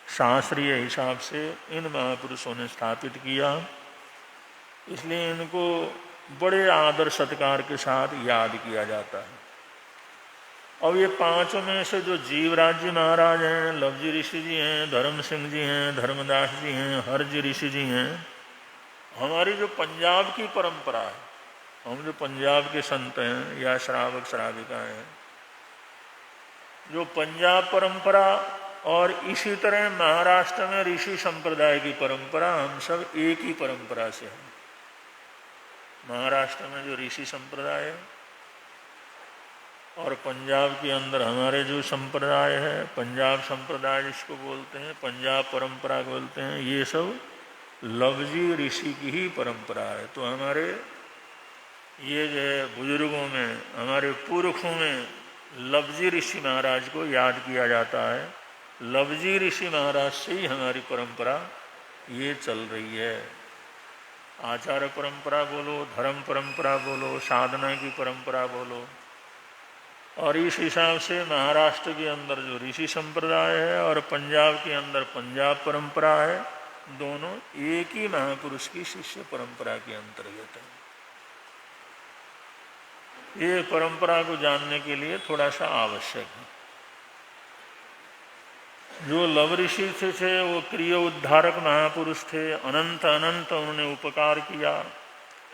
शास्त्रीय हिसाब से इन महापुरुषों ने स्थापित किया। इसलिए इनको बड़े आदर सत्कार के साथ याद किया जाता है। और ये 5 में से जो जीवराज जी महाराज हैं, लवजी ऋषि जी हैं, धर्म सिंह जी हैं, धर्मदास जी हैं, हरजी ऋषि जी हैं, हमारी जो पंजाब की परंपरा है, हम जो पंजाब के संत हैं या श्रावक श्राविका हैं, जो पंजाब परंपरा और इसी तरह महाराष्ट्र में ऋषि संप्रदाय की परंपरा, हम सब एक ही परंपरा से हैं। महाराष्ट्र में जो ऋषि संप्रदाय है और पंजाब के अंदर हमारे जो संप्रदाय है, पंजाब संप्रदाय जिसको बोलते हैं, पंजाब परंपरा बोलते हैं, ये सब लवजी ऋषि की ही परंपरा है। तो हमारे ये जो है बुजुर्गों में, हमारे पुरखों में लवजी ऋषि महाराज को याद किया जाता है। लवजी ऋषि महाराज से ही हमारी परंपरा ये चल रही है। आचार परंपरा बोलो, धर्म परंपरा बोलो, साधना की परंपरा बोलो। और इस हिसाब से महाराष्ट्र के अंदर जो ऋषि संप्रदाय है और पंजाब के अंदर पंजाब परंपरा है, दोनों एक ही महापुरुष की शिष्य परंपरा के अंतर्गत है। ये परंपरा को जानने के लिए थोड़ा सा आवश्यक है। जो लव ऋषि थे वो क्रिया उद्धारक महापुरुष थे, अनंत अनंत उन्होंने उपकार किया,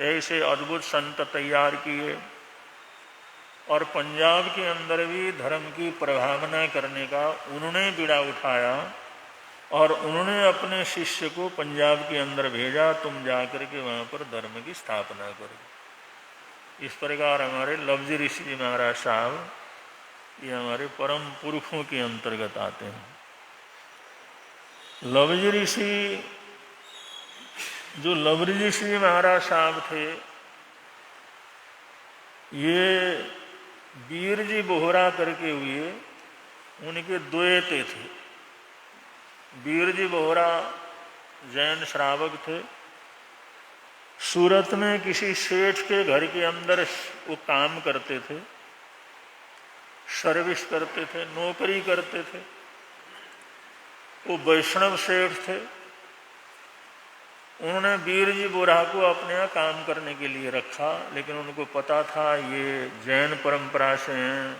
ऐसे अद्भुत संत तैयार किए। और पंजाब के अंदर भी धर्म की प्रभावना करने का उन्होंने बीड़ा उठाया और उन्होंने अपने शिष्य को पंजाब के अंदर भेजा, तुम जाकर के वहाँ पर धर्म की स्थापना करो। इस प्रकार हमारे लवजी ऋषि जी महाराज साहब ये हमारे परम पुरखों के अंतर्गत आते हैं। लवजी ऋषि, जो लवजी ऋषि महाराज साहब थे, ये वीर जी बोहरा करके हुए, उनके द्वैते थे। वीर जी बोहरा जैन श्रावक थे। सूरत में किसी सेठ के घर के अंदर वो काम करते थे, सर्विस करते थे, नौकरी करते थे। वो वैष्णव सेठ थे। उन्होंने वीर जी बोहरा को अपने यहाँ काम करने के लिए रखा, लेकिन उनको पता था ये जैन परंपरा से हैं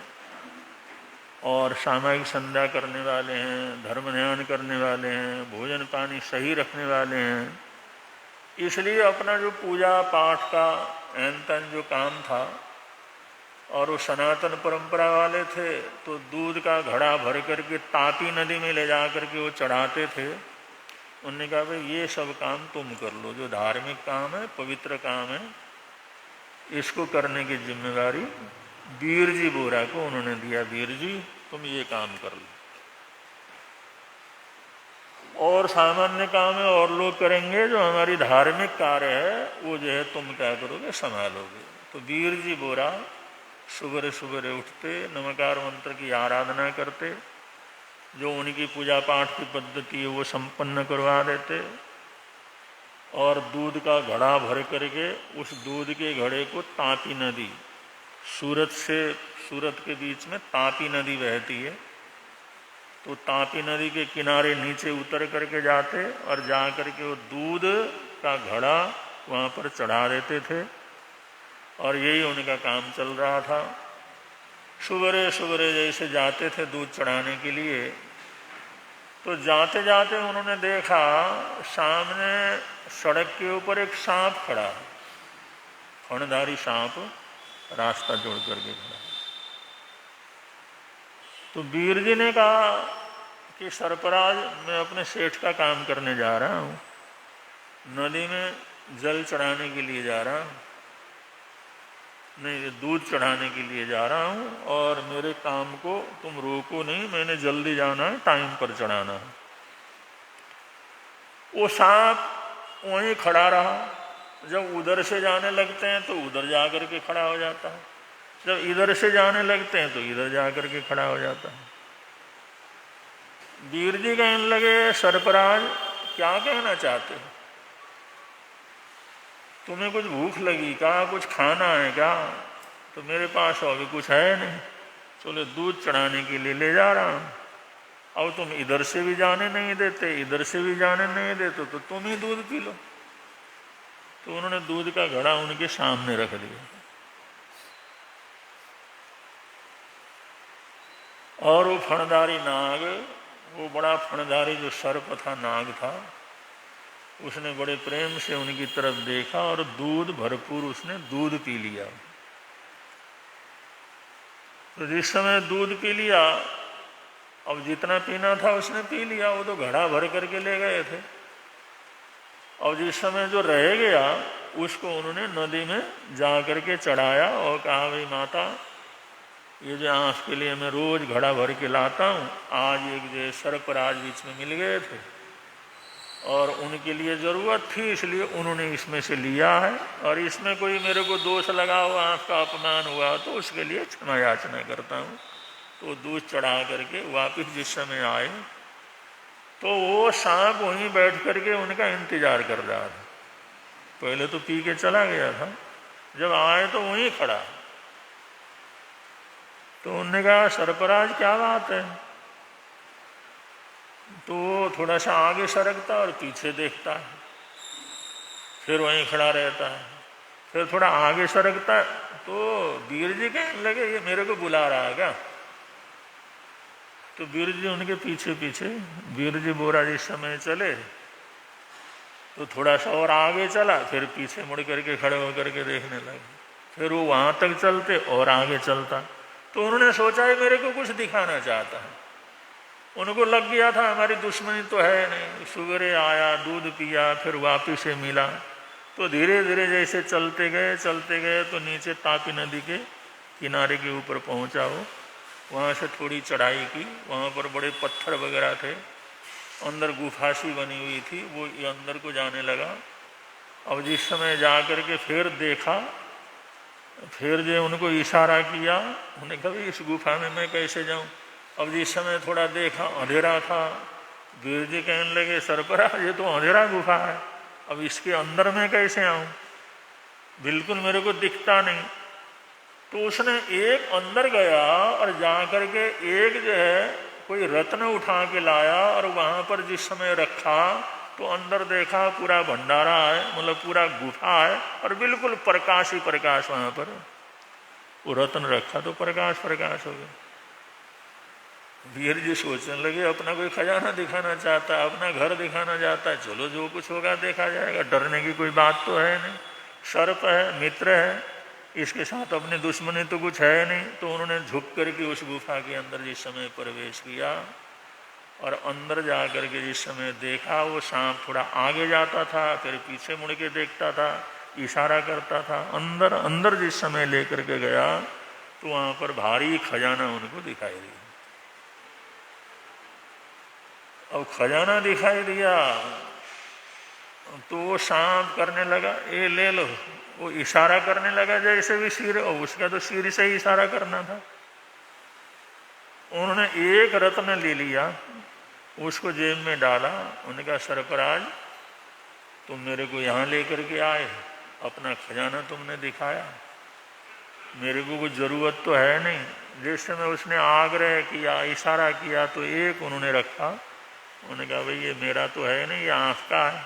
और सामायिक संध्या करने वाले हैं, धर्म ध्यान करने वाले हैं, भोजन पानी सही रखने वाले हैं। इसलिए अपना जो पूजा पाठ का एन तन जो काम था, और वो सनातन परंपरा वाले थे, तो दूध का घड़ा भर करके तापी नदी में ले जा करके वो चढ़ाते थे। उन्होंने कहा भाई ये सब काम तुम कर लो, जो धार्मिक काम है, पवित्र काम है, इसको करने की जिम्मेदारी वीर जी बोहरा को उन्होंने दिया। वीर जी तुम ये काम कर लो, और सामान्य काम है और लोग करेंगे, जो हमारी धार्मिक कार्य है वो जो है तुम क्या करोगे, संभालोगे। तो वीर जी बोहरा सुबह सुबह उठते, नमकार मंत्र की आराधना करते, जो उनकी पूजा पाठ की पद्धति है वो संपन्न करवा देते, और दूध का घड़ा भर करके उस दूध के घड़े को तापी नदी, सूरत के बीच में तापी नदी बहती है, तो तापी नदी के किनारे नीचे उतर करके जाते और जा करके वो दूध का घड़ा वहाँ पर चढ़ा देते थे। और यही उनका काम चल रहा था। सुबह सुबह जैसे जाते थे दूध चढ़ाने के लिए, तो जाते जाते उन्होंने देखा सामने सड़क के ऊपर एक सांप खड़ा है, फणधारी सांप रास्ता जोड़ करके खड़ा। तो वीर जी ने कहा कि सरपराज, मैं अपने सेठ का काम करने जा रहा हूँ, नदी में जल चढ़ाने के लिए जा रहा हूँ, नहीं दूध चढ़ाने के लिए जा रहा हूँ, और मेरे काम को तुम रोको नहीं, मैंने जल्दी जाना है, टाइम पर चढ़ाना है। वो सांप वहीं खड़ा रहा। जब उधर से जाने लगते हैं तो उधर जा कर के खड़ा हो जाता है, जब इधर से जाने लगते हैं तो इधर जा कर के खड़ा हो जाता है। वीर जी कहने लगे, सरपराज क्या कहना चाहते हो, तुम्हें कुछ भूख लगी क्या, कुछ खाना है क्या? तो मेरे पास अभी कुछ है नहीं, चलो दूध चढ़ाने के लिए ले जा रहा हूँ। अब तुम इधर से भी जाने नहीं देते, इधर से भी जाने नहीं देते, तो तुम ही दूध पी लो। तो उन्होंने दूध का घड़ा उनके सामने रख दिया, और वो फणधारी नाग, वो बड़ा फणधारी जो सर्प था, नाग था, उसने बड़े प्रेम से उनकी तरफ देखा और दूध भरपूर उसने दूध पी लिया। तो जिस समय दूध पी लिया, अब जितना पीना था उसने पी लिया, वो तो घड़ा भर करके ले गए थे। और जिस समय जो रह गया उसको उन्होंने नदी में जा करके चढ़ाया और कहा, भाई माता, ये जो आपके लिए मैं रोज घड़ा भर के लाता हूँ, आज एक जो सर्पराज बीच में मिल गए थे, और उनके लिए ज़रूरत थी इसलिए उन्होंने इसमें से लिया है। और इसमें कोई मेरे को दोष लगा हुआ, आपका अपमान हुआ तो उसके लिए क्षमा याचना करता हूँ। तो दूध चढ़ा करके वापस जिस समय आए तो वो सांप वहीं बैठ करके उनका इंतजार कर रहा था। पहले तो पी के चला गया था, जब आए तो वहीं खड़ा। तो उन्होंने कहा सरपराज क्या बात है? तो थोड़ा सा आगे सरकता और पीछे देखता है, फिर वहीं खड़ा रहता है। फिर थोड़ा आगे सरकता तो वीर जी कहने लगे ये मेरे को बुला रहा है क्या? तो वीर जी उनके पीछे पीछे, वीर जी बोरा जिस समय चले तो थोड़ा सा और आगे चला, फिर पीछे मुड़ करके खड़े होकर के देखने लगे। फिर वो वहां तक चलते और आगे चलता। तो उन्होंने सोचा है मेरे को कुछ दिखाना चाहता है। उनको लग गया था हमारी दुश्मनी तो है नहीं। सवेरे आया, दूध पिया, फिर वापिस से मिला। तो धीरे धीरे जैसे चलते गए तो नीचे तापी नदी के किनारे के ऊपर पहुंचा वो। वहाँ से थोड़ी चढ़ाई की, वहाँ पर बड़े पत्थर वगैरह थे, अंदर गुफा सी बनी हुई थी, वो ये अंदर को जाने लगा। अब जिस समय जा कर के फिर देखा, फिर जो उनको इशारा किया, उन्होंने कहा इस गुफा में मैं कैसे जाऊं? अब जिस समय थोड़ा देखा अंधेरा था, वीर जी कहने लगे सरपराज ये तो अंधेरा गुफा है, अब इसके अंदर में कैसे आऊं? बिल्कुल मेरे को दिखता नहीं। तो उसने एक अंदर गया और जा करके एक जो है कोई रत्न उठा के लाया और वहां पर जिस समय रखा तो अंदर देखा पूरा भंडारा है, मतलब पूरा गुफा है और बिल्कुल प्रकाश ही प्रकाश। वहां पर वो रत्न रखा तो प्रकाश प्रकाश हो गया। वीर जी सोचने लगे अपना कोई खजाना दिखाना चाहता है, अपना घर दिखाना चाहता है, चलो जो कुछ होगा देखा जाएगा, डरने की कोई बात तो है नहीं। सर्प है, मित्र है, इसके साथ अपनी दुश्मनी तो कुछ है नहीं। तो उन्होंने झुक करके उस गुफा के अंदर जिस समय प्रवेश किया और अंदर जा करके जिस समय देखा, वो सांप थोड़ा आगे जाता था, फिर पीछे मुड़ के देखता था, इशारा करता था। अंदर अंदर जिस समय लेकर के गया तो वहां पर भारी खजाना उनको दिखाई दिया। अब खजाना दिखाई दिया तो वो सांप करने लगा ये ले लो। वो इशारा करने लगा जैसे भी सिर, और उसका तो सिर से ही इशारा करना था। उन्होंने एक रत्न ले लिया, उसको जेब में डाला। उन्होंने कहा सरपराज तुम मेरे को यहाँ लेकर के आए, अपना खजाना तुमने दिखाया, मेरे को कुछ जरूरत तो है नहीं। जिस समय उसने आग्रह किया, इशारा किया तो एक उन्होंने रखा। उन्होंने कहा भाई ये मेरा तो है नहीं, ये आपका है,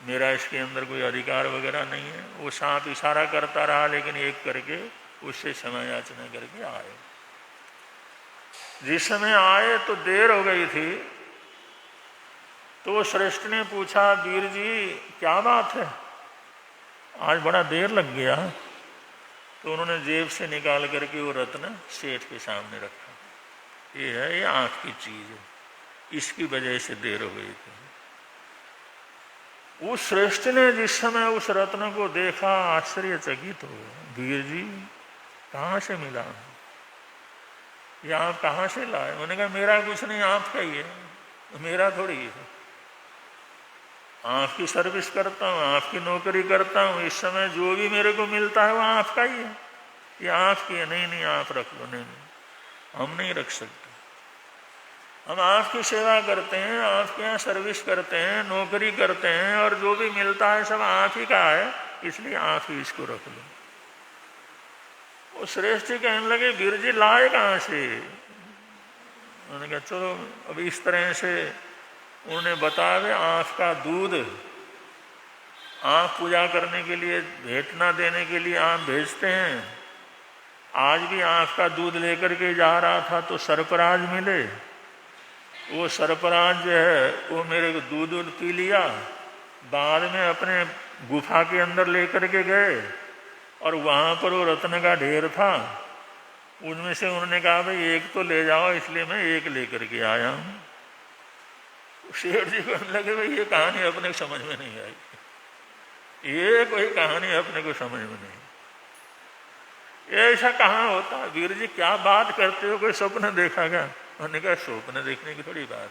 मेरा इसके अंदर कोई अधिकार वगैरह नहीं है। वो सांप इशारा करता रहा लेकिन एक करके उससे क्षमा याचना करके आए। जिस समय आए तो देर हो गई थी, तो श्रेष्ठ ने पूछा वीर जी क्या बात है, आज बड़ा देर लग गया। तो उन्होंने जेब से निकाल करके वो रत्न सेठ के सामने रखा। ये है, ये आपकी चीज है, इसकी वजह से देर हो गई थी। उस श्रेष्ठ ने जिस समय उस रत्न को देखा आश्चर्यचकित हो, वीर जी कहाँ से मिला, ये आप कहाँ से लाए? उन्होंने कहा मेरा कुछ नहीं, आपका ही है, मेरा थोड़ी है। आपकी सर्विस करता हूँ, आपकी नौकरी करता हूँ, इस समय जो भी मेरे को मिलता है वो आपका ही है, ये आपकी है। नहीं नहीं आप रख लो। नहीं हम नहीं रख सकते, हम आपकी सेवा करते हैं, आपके यहाँ सर्विस करते हैं, नौकरी करते हैं, और जो भी मिलता है सब आप ही का है, इसलिए आप ही इसको रख लो। वो श्रेष्ठ जी कहने लगे वीर जी लाए कहाँ से? उन्होंने कहा चलो अब इस तरह से उन्होंने बताया आँख का दूध, आँख पूजा करने के लिए, भेंटना देने के लिए आप भेजते हैं। आज भी आँख का दूध लेकर के जा रहा था तो सरपराज मिले। वो सरपराज जो है वो मेरे को दूध पी लिया, बाद में अपने गुफा के अंदर लेकर के गए और वहाँ पर वो रत्न का ढेर था। उनमें से उन्होंने कहा भाई एक तो ले जाओ, इसलिए मैं एक लेकर के आया हूँ। शेर जी को लगे भाई ये कहानी अपने को समझ में नहीं आई, ये कोई कहानी अपने को समझ में नहीं, ऐसा कहाँ होता? वीर जी क्या बात करते हो, कोई स्वप्न देखा क्या? उन्होंने कहा स्वप्न देखने की थोड़ी बात,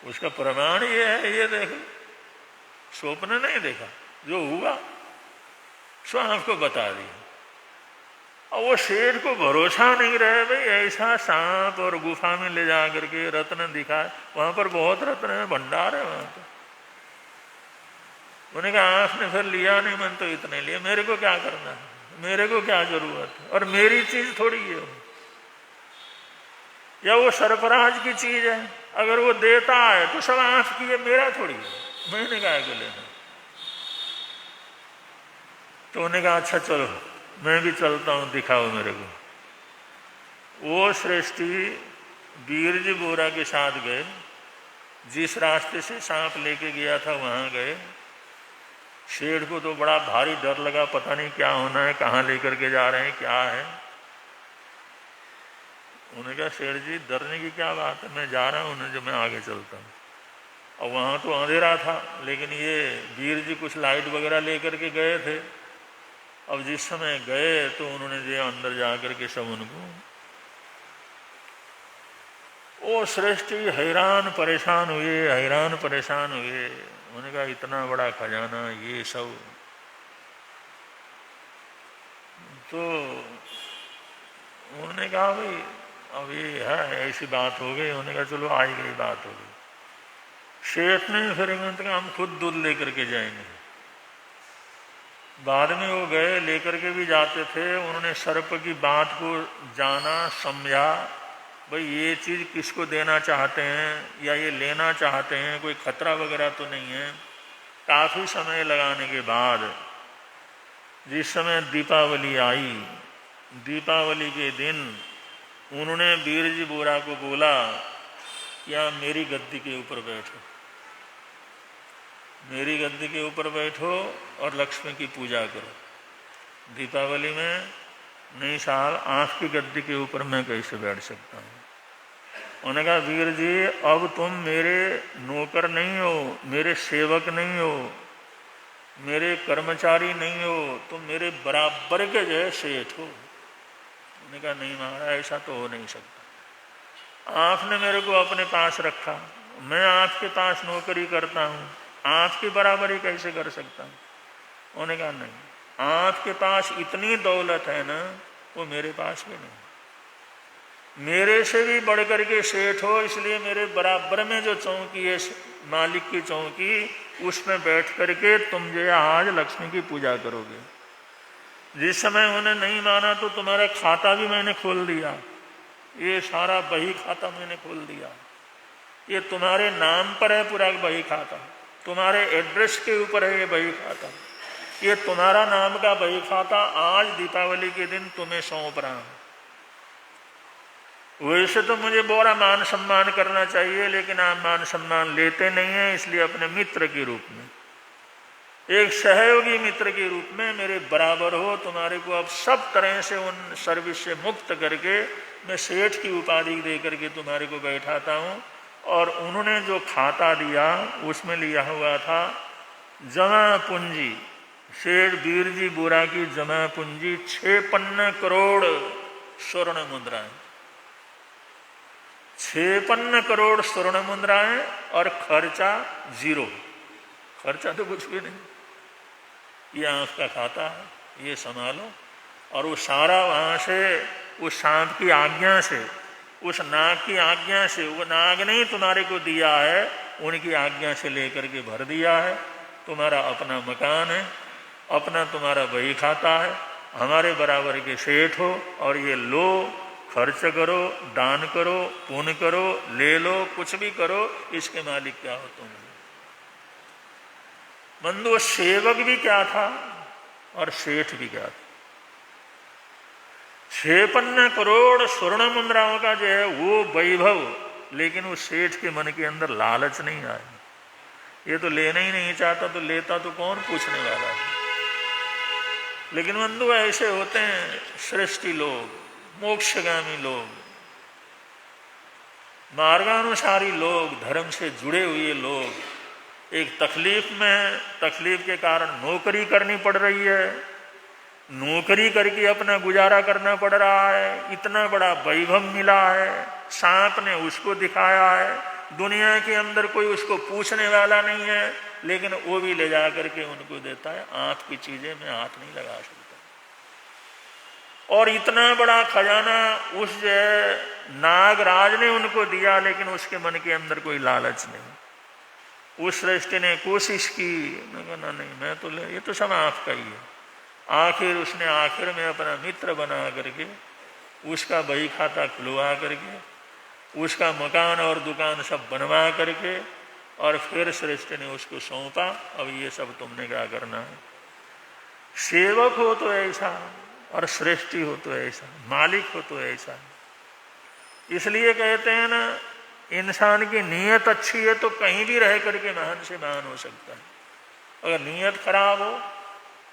उसका प्रमाण ये है, ये देखो, स्वप्न नहीं देखा, जो हुआ सो आपको बता दिया। और वो शेर को भरोसा नहीं रहे भाई ऐसा सांप और गुफा में ले जा करके रत्न दिखाए, वहां पर बहुत रत्न है, भंडार है वहां पर। उन्होंने कहा आपने फिर लिया नहीं, मन तो इतने लिए, मेरे को क्या करना है, मेरे को क्या जरूरत है, और मेरी चीज थोड़ी है, या वो सरफराज की चीज है, अगर वो देता है तो सब आपकी है, मेरा थोड़ी है, मैंने कहा को लेना। तो उन्होंने कहा अच्छा चलो मैं भी चलता हूं, दिखाओ मेरे को। वो श्रेष्ठी बीरजी बोरा के साथ गए, जिस रास्ते से सांप लेके गया था वहां गए। शेर को तो बड़ा भारी डर लगा, पता नहीं क्या होना है, कहाँ लेकर के जा रहे हैं, क्या है। उन्होंने कहा शेर जी डरने की क्या बात है, मैं जा रहा हूँ, जो मैं आगे चलता हूँ। और वहाँ तो अंधेरा था, लेकिन ये वीर जी कुछ लाइट वगैरह लेकर के गए थे। अब जिस समय गए तो उन्होंने जो अंदर जा कर के सब उनको, वो श्रेष्ठ हैरान परेशान हुए, हैरान परेशान हुए। उन्होंने कहा इतना बड़ा खजाना ये सब, तो उन्होंने कहा भाई अब ये है ऐसी बात हो गई। उन्होंने कहा चलो आई गई बात हो गई। शेठ ने फिर कहा हम खुद दूध लेकर के जाएंगे। बाद में वो गए, लेकर के भी जाते थे। उन्होंने सर्प की बात को जाना, समझा, भाई ये चीज़ किसको देना चाहते हैं या ये लेना चाहते हैं, कोई खतरा वगैरह तो नहीं है। काफ़ी समय लगाने के बाद जिस समय दीपावली आई, दीपावली के दिन उन्होंने बीरजी बोरा को बोला कि आप मेरी गद्दी के ऊपर बैठो, मेरी गद्दी के ऊपर बैठो और लक्ष्मी की पूजा करो। दीपावली में नई साल आपकी गद्दी के ऊपर मैं कैसे बैठ सकता हूँ। उन्होंने कहा वीर जी अब तुम मेरे नौकर नहीं हो, मेरे सेवक नहीं हो, मेरे कर्मचारी नहीं हो, तुम मेरे बराबर के जो है सेठ हो। उन्होंने कहा नहीं महाराज ऐसा तो हो नहीं सकता, आपने मेरे को अपने पास रखा, मैं आपके पास नौकरी करता हूँ, आपकी बराबरी कैसे कर सकता हूँ। उन्होंने कहा नहीं, आपके पास इतनी दौलत है ना, वो मेरे पास भी नहीं, मेरे से भी बढ़ करके सेठ हो, इसलिए मेरे बराबर में जो चौकी है मालिक की चौकी, उसमें बैठ करके तुम जो आज लक्ष्मी की पूजा करोगे। जिस समय उन्होंने नहीं माना तो तुम्हारा खाता भी मैंने खोल दिया, ये सारा बही खाता मैंने खोल दिया, ये तुम्हारे नाम पर है पूरा बही खाता, तुम्हारे एड्रेस के ऊपर है ये बही खाता, ये तुम्हारा नाम का बही खाता आज दीपावली के दिन तुम्हें सौंप रहा हूं। वैसे तो मुझे बड़ा मान सम्मान करना चाहिए, लेकिन आप मान सम्मान लेते नहीं हैं, इसलिए अपने मित्र के रूप में, एक सहयोगी मित्र के रूप में मेरे बराबर हो, तुम्हारे को अब सब तरह से उन सर्विस से मुक्त करके मैं सेठ की उपाधि दे करके तुम्हारे को बैठाता हूँ। और उन्होंने जो खाता दिया उसमें लिया हुआ था जमा पूंजी, शेठ बीरजी बोरा की जमा पूंजी 56 करोड़ स्वर्ण मुद्राएं, 56 करोड़ स्वर्ण मुद्राएं, और खर्चा 0, खर्चा तो कुछ भी नहीं, ये आपका खाता है, ये संभालो। और वो सारा वहाँ से उस सांप की आज्ञा से, उस नाग की आज्ञा से, वो नाग ने तुम्हारे को दिया है, उनकी आज्ञा से लेकर के भर दिया है। तुम्हारा अपना मकान है, अपना तुम्हारा बही खाता है, हमारे बराबर के सेठ हो, और ये लो, खर्च करो, दान करो, पुण्य करो, ले लो, कुछ भी करो, इसके मालिक क्या हो तुम। बंधु सेवक भी क्या था और सेठ भी क्या था। 56 करोड़ स्वर्ण मुद्राओं का जो है वो वैभव, लेकिन उस सेठ के मन के अंदर लालच नहीं आया, ये तो लेना ही नहीं चाहता, तो लेता तो कौन पूछने वाला है। लेकिन बंधु ऐसे होते हैं सृष्टि लोग, मोक्षगामी लोग, मार्गानुसारी लोग, धर्म से जुड़े हुए लोग, एक तकलीफ में, तकलीफ के कारण नौकरी करनी पड़ रही है, नौकरी करके अपना गुजारा करना पड़ रहा है, इतना बड़ा वैभव मिला है, सांप ने उसको दिखाया है, दुनिया के अंदर कोई उसको पूछने वाला नहीं है, लेकिन वो भी ले जा करके उनको देता है। आंख की चीजें मैं हाथ नहीं लगा सकता। और इतना बड़ा खजाना उस नागराज ने उनको दिया, लेकिन उसके मन के अंदर कोई लालच नहीं। उस श्रेष्ठ ने कोशिश की, मैं कहना नहीं, मैं तो ये तो सब आपका ही है। आखिर उसने आखिर में अपना मित्र बना करके उसका बही खाता खुलवा करके उसका मकान और दुकान सब बनवा करके और फिर श्रेष्ठ ने उसको सौंपा, अब ये सब तुमने क्या करना है। सेवक हो तो ऐसा और श्रेष्ठी हो तो ऐसा, मालिक हो तो ऐसा। इसलिए कहते हैं ना, इंसान की नीयत अच्छी है तो कहीं भी रह करके महान से महान हो सकता है। अगर नीयत खराब हो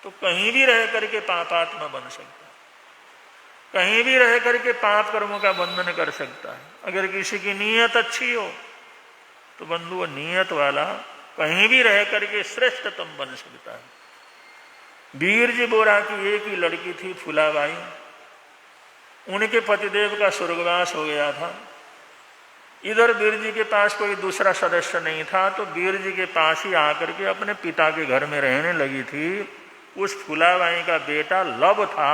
तो कहीं भी रह करके पापात्मा बन सकता है, कहीं भी रह करके पाप कर्मों का बंधन कर सकता है। अगर किसी की नीयत अच्छी हो तो बंधु वो नीयत वाला कहीं भी रह करके श्रेष्ठतम बन सकता है। वीर जी बोरा की एक ही लड़की थी फुलाबाई, उनके पतिदेव का स्वर्गवास हो गया था। इधर वीर जी के पास कोई दूसरा सदस्य नहीं था, तो वीर जी के पास ही आकर के अपने पिता के घर में रहने लगी थी। उस फुलाबाई का बेटा लब था,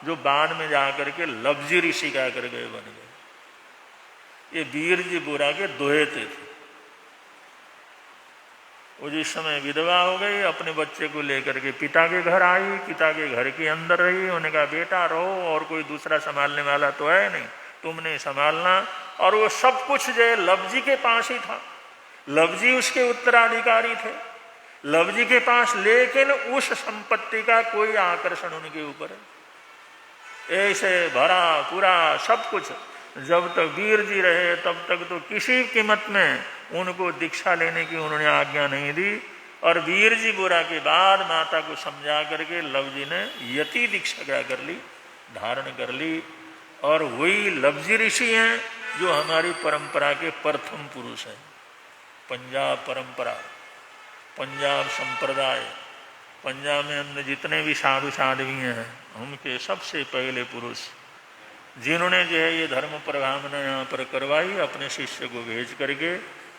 जो बाद में जाकर के लब्जी ऋषि का कर गए बन गए। ये वीर जी बोरा के दोहेते थे। वो जिस समय विधवा हो गई, अपने बच्चे को लेकर के पिता के घर आई, पिता के घर के अंदर रही। उन्होंने कहा बेटा रहो, और कोई दूसरा संभालने वाला तो है नहीं, तुमने संभालना। और वो सब कुछ जो है लब्जी के पास ही था, लब्जी उसके उत्तराधिकारी थे, लब्जी के पास, लेकिन उस संपत्ति का कोई आकर्षण उनके ऊपर है। ऐसे भरा पूरा सब कुछ जब तक वीर जी रहे तब तक तो किसी कीमत में उनको दीक्षा लेने की उन्होंने आज्ञा नहीं दी। और वीर जी बोरा के बाद माता को समझा करके लवजी ने यति दीक्षा क्या कर ली, धारण कर ली। और वही लवजी ऋषि हैं जो हमारी परंपरा के प्रथम पुरुष हैं। पंजाब परंपरा, पंजाब संप्रदाय, पंजाब में अंदर जितने भी साधु साध्वी हैं, उनके सबसे पहले पुरुष जिन्होंने जो है ये धर्म प्रभावना यहाँ पर करवाई अपने शिष्य को भेज करके,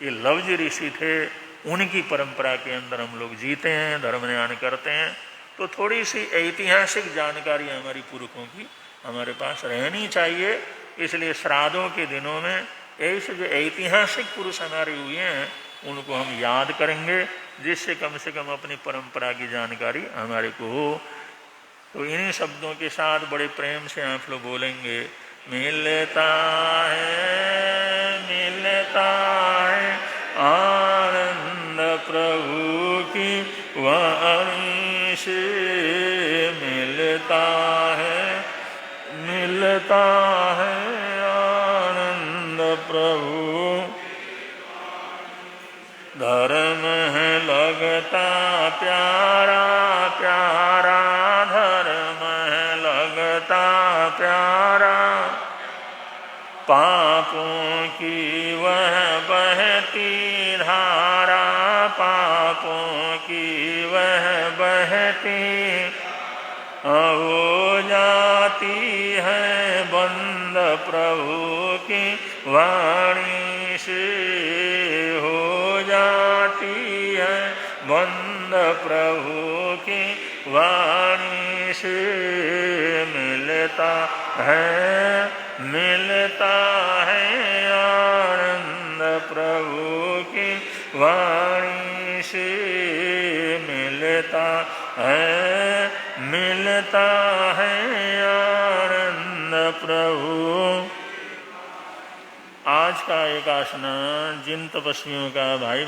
ये लवजी ऋषि थे। उनकी परंपरा के अंदर हम लोग जीते हैं, धर्म ध्यान करते हैं। तो थोड़ी सी ऐतिहासिक जानकारी हमारी पुरखों की हमारे पास रहनी चाहिए। इसलिए श्राद्धों के दिनों में ऐसे जो ऐतिहासिक पुरुष हमारे हुए हैं उनको हम याद करेंगे, जिससे कम से कम अपनी परंपरा की जानकारी हमारे को हो। तो इन्हीं शब्दों के साथ बड़े प्रेम से आप लोग बोलेंगे, मिलता है आनंद प्रभु की वाणी से, मिलता है आनंद प्रभु। धर्म है लगता प्यारा प्यारा, धर्म है लगता प्यारा, पापों की वह बहती धारा, पापों की वह बहती हो जाती है बंद प्रभु की वाणी से, हो जाती है बंद प्रभु की वाणी से। मिलता है आनंद प्रभु की वाणी से, मिलता है आनंद प्रभु। आज का एक आसना जिन तपस्वियों का भाई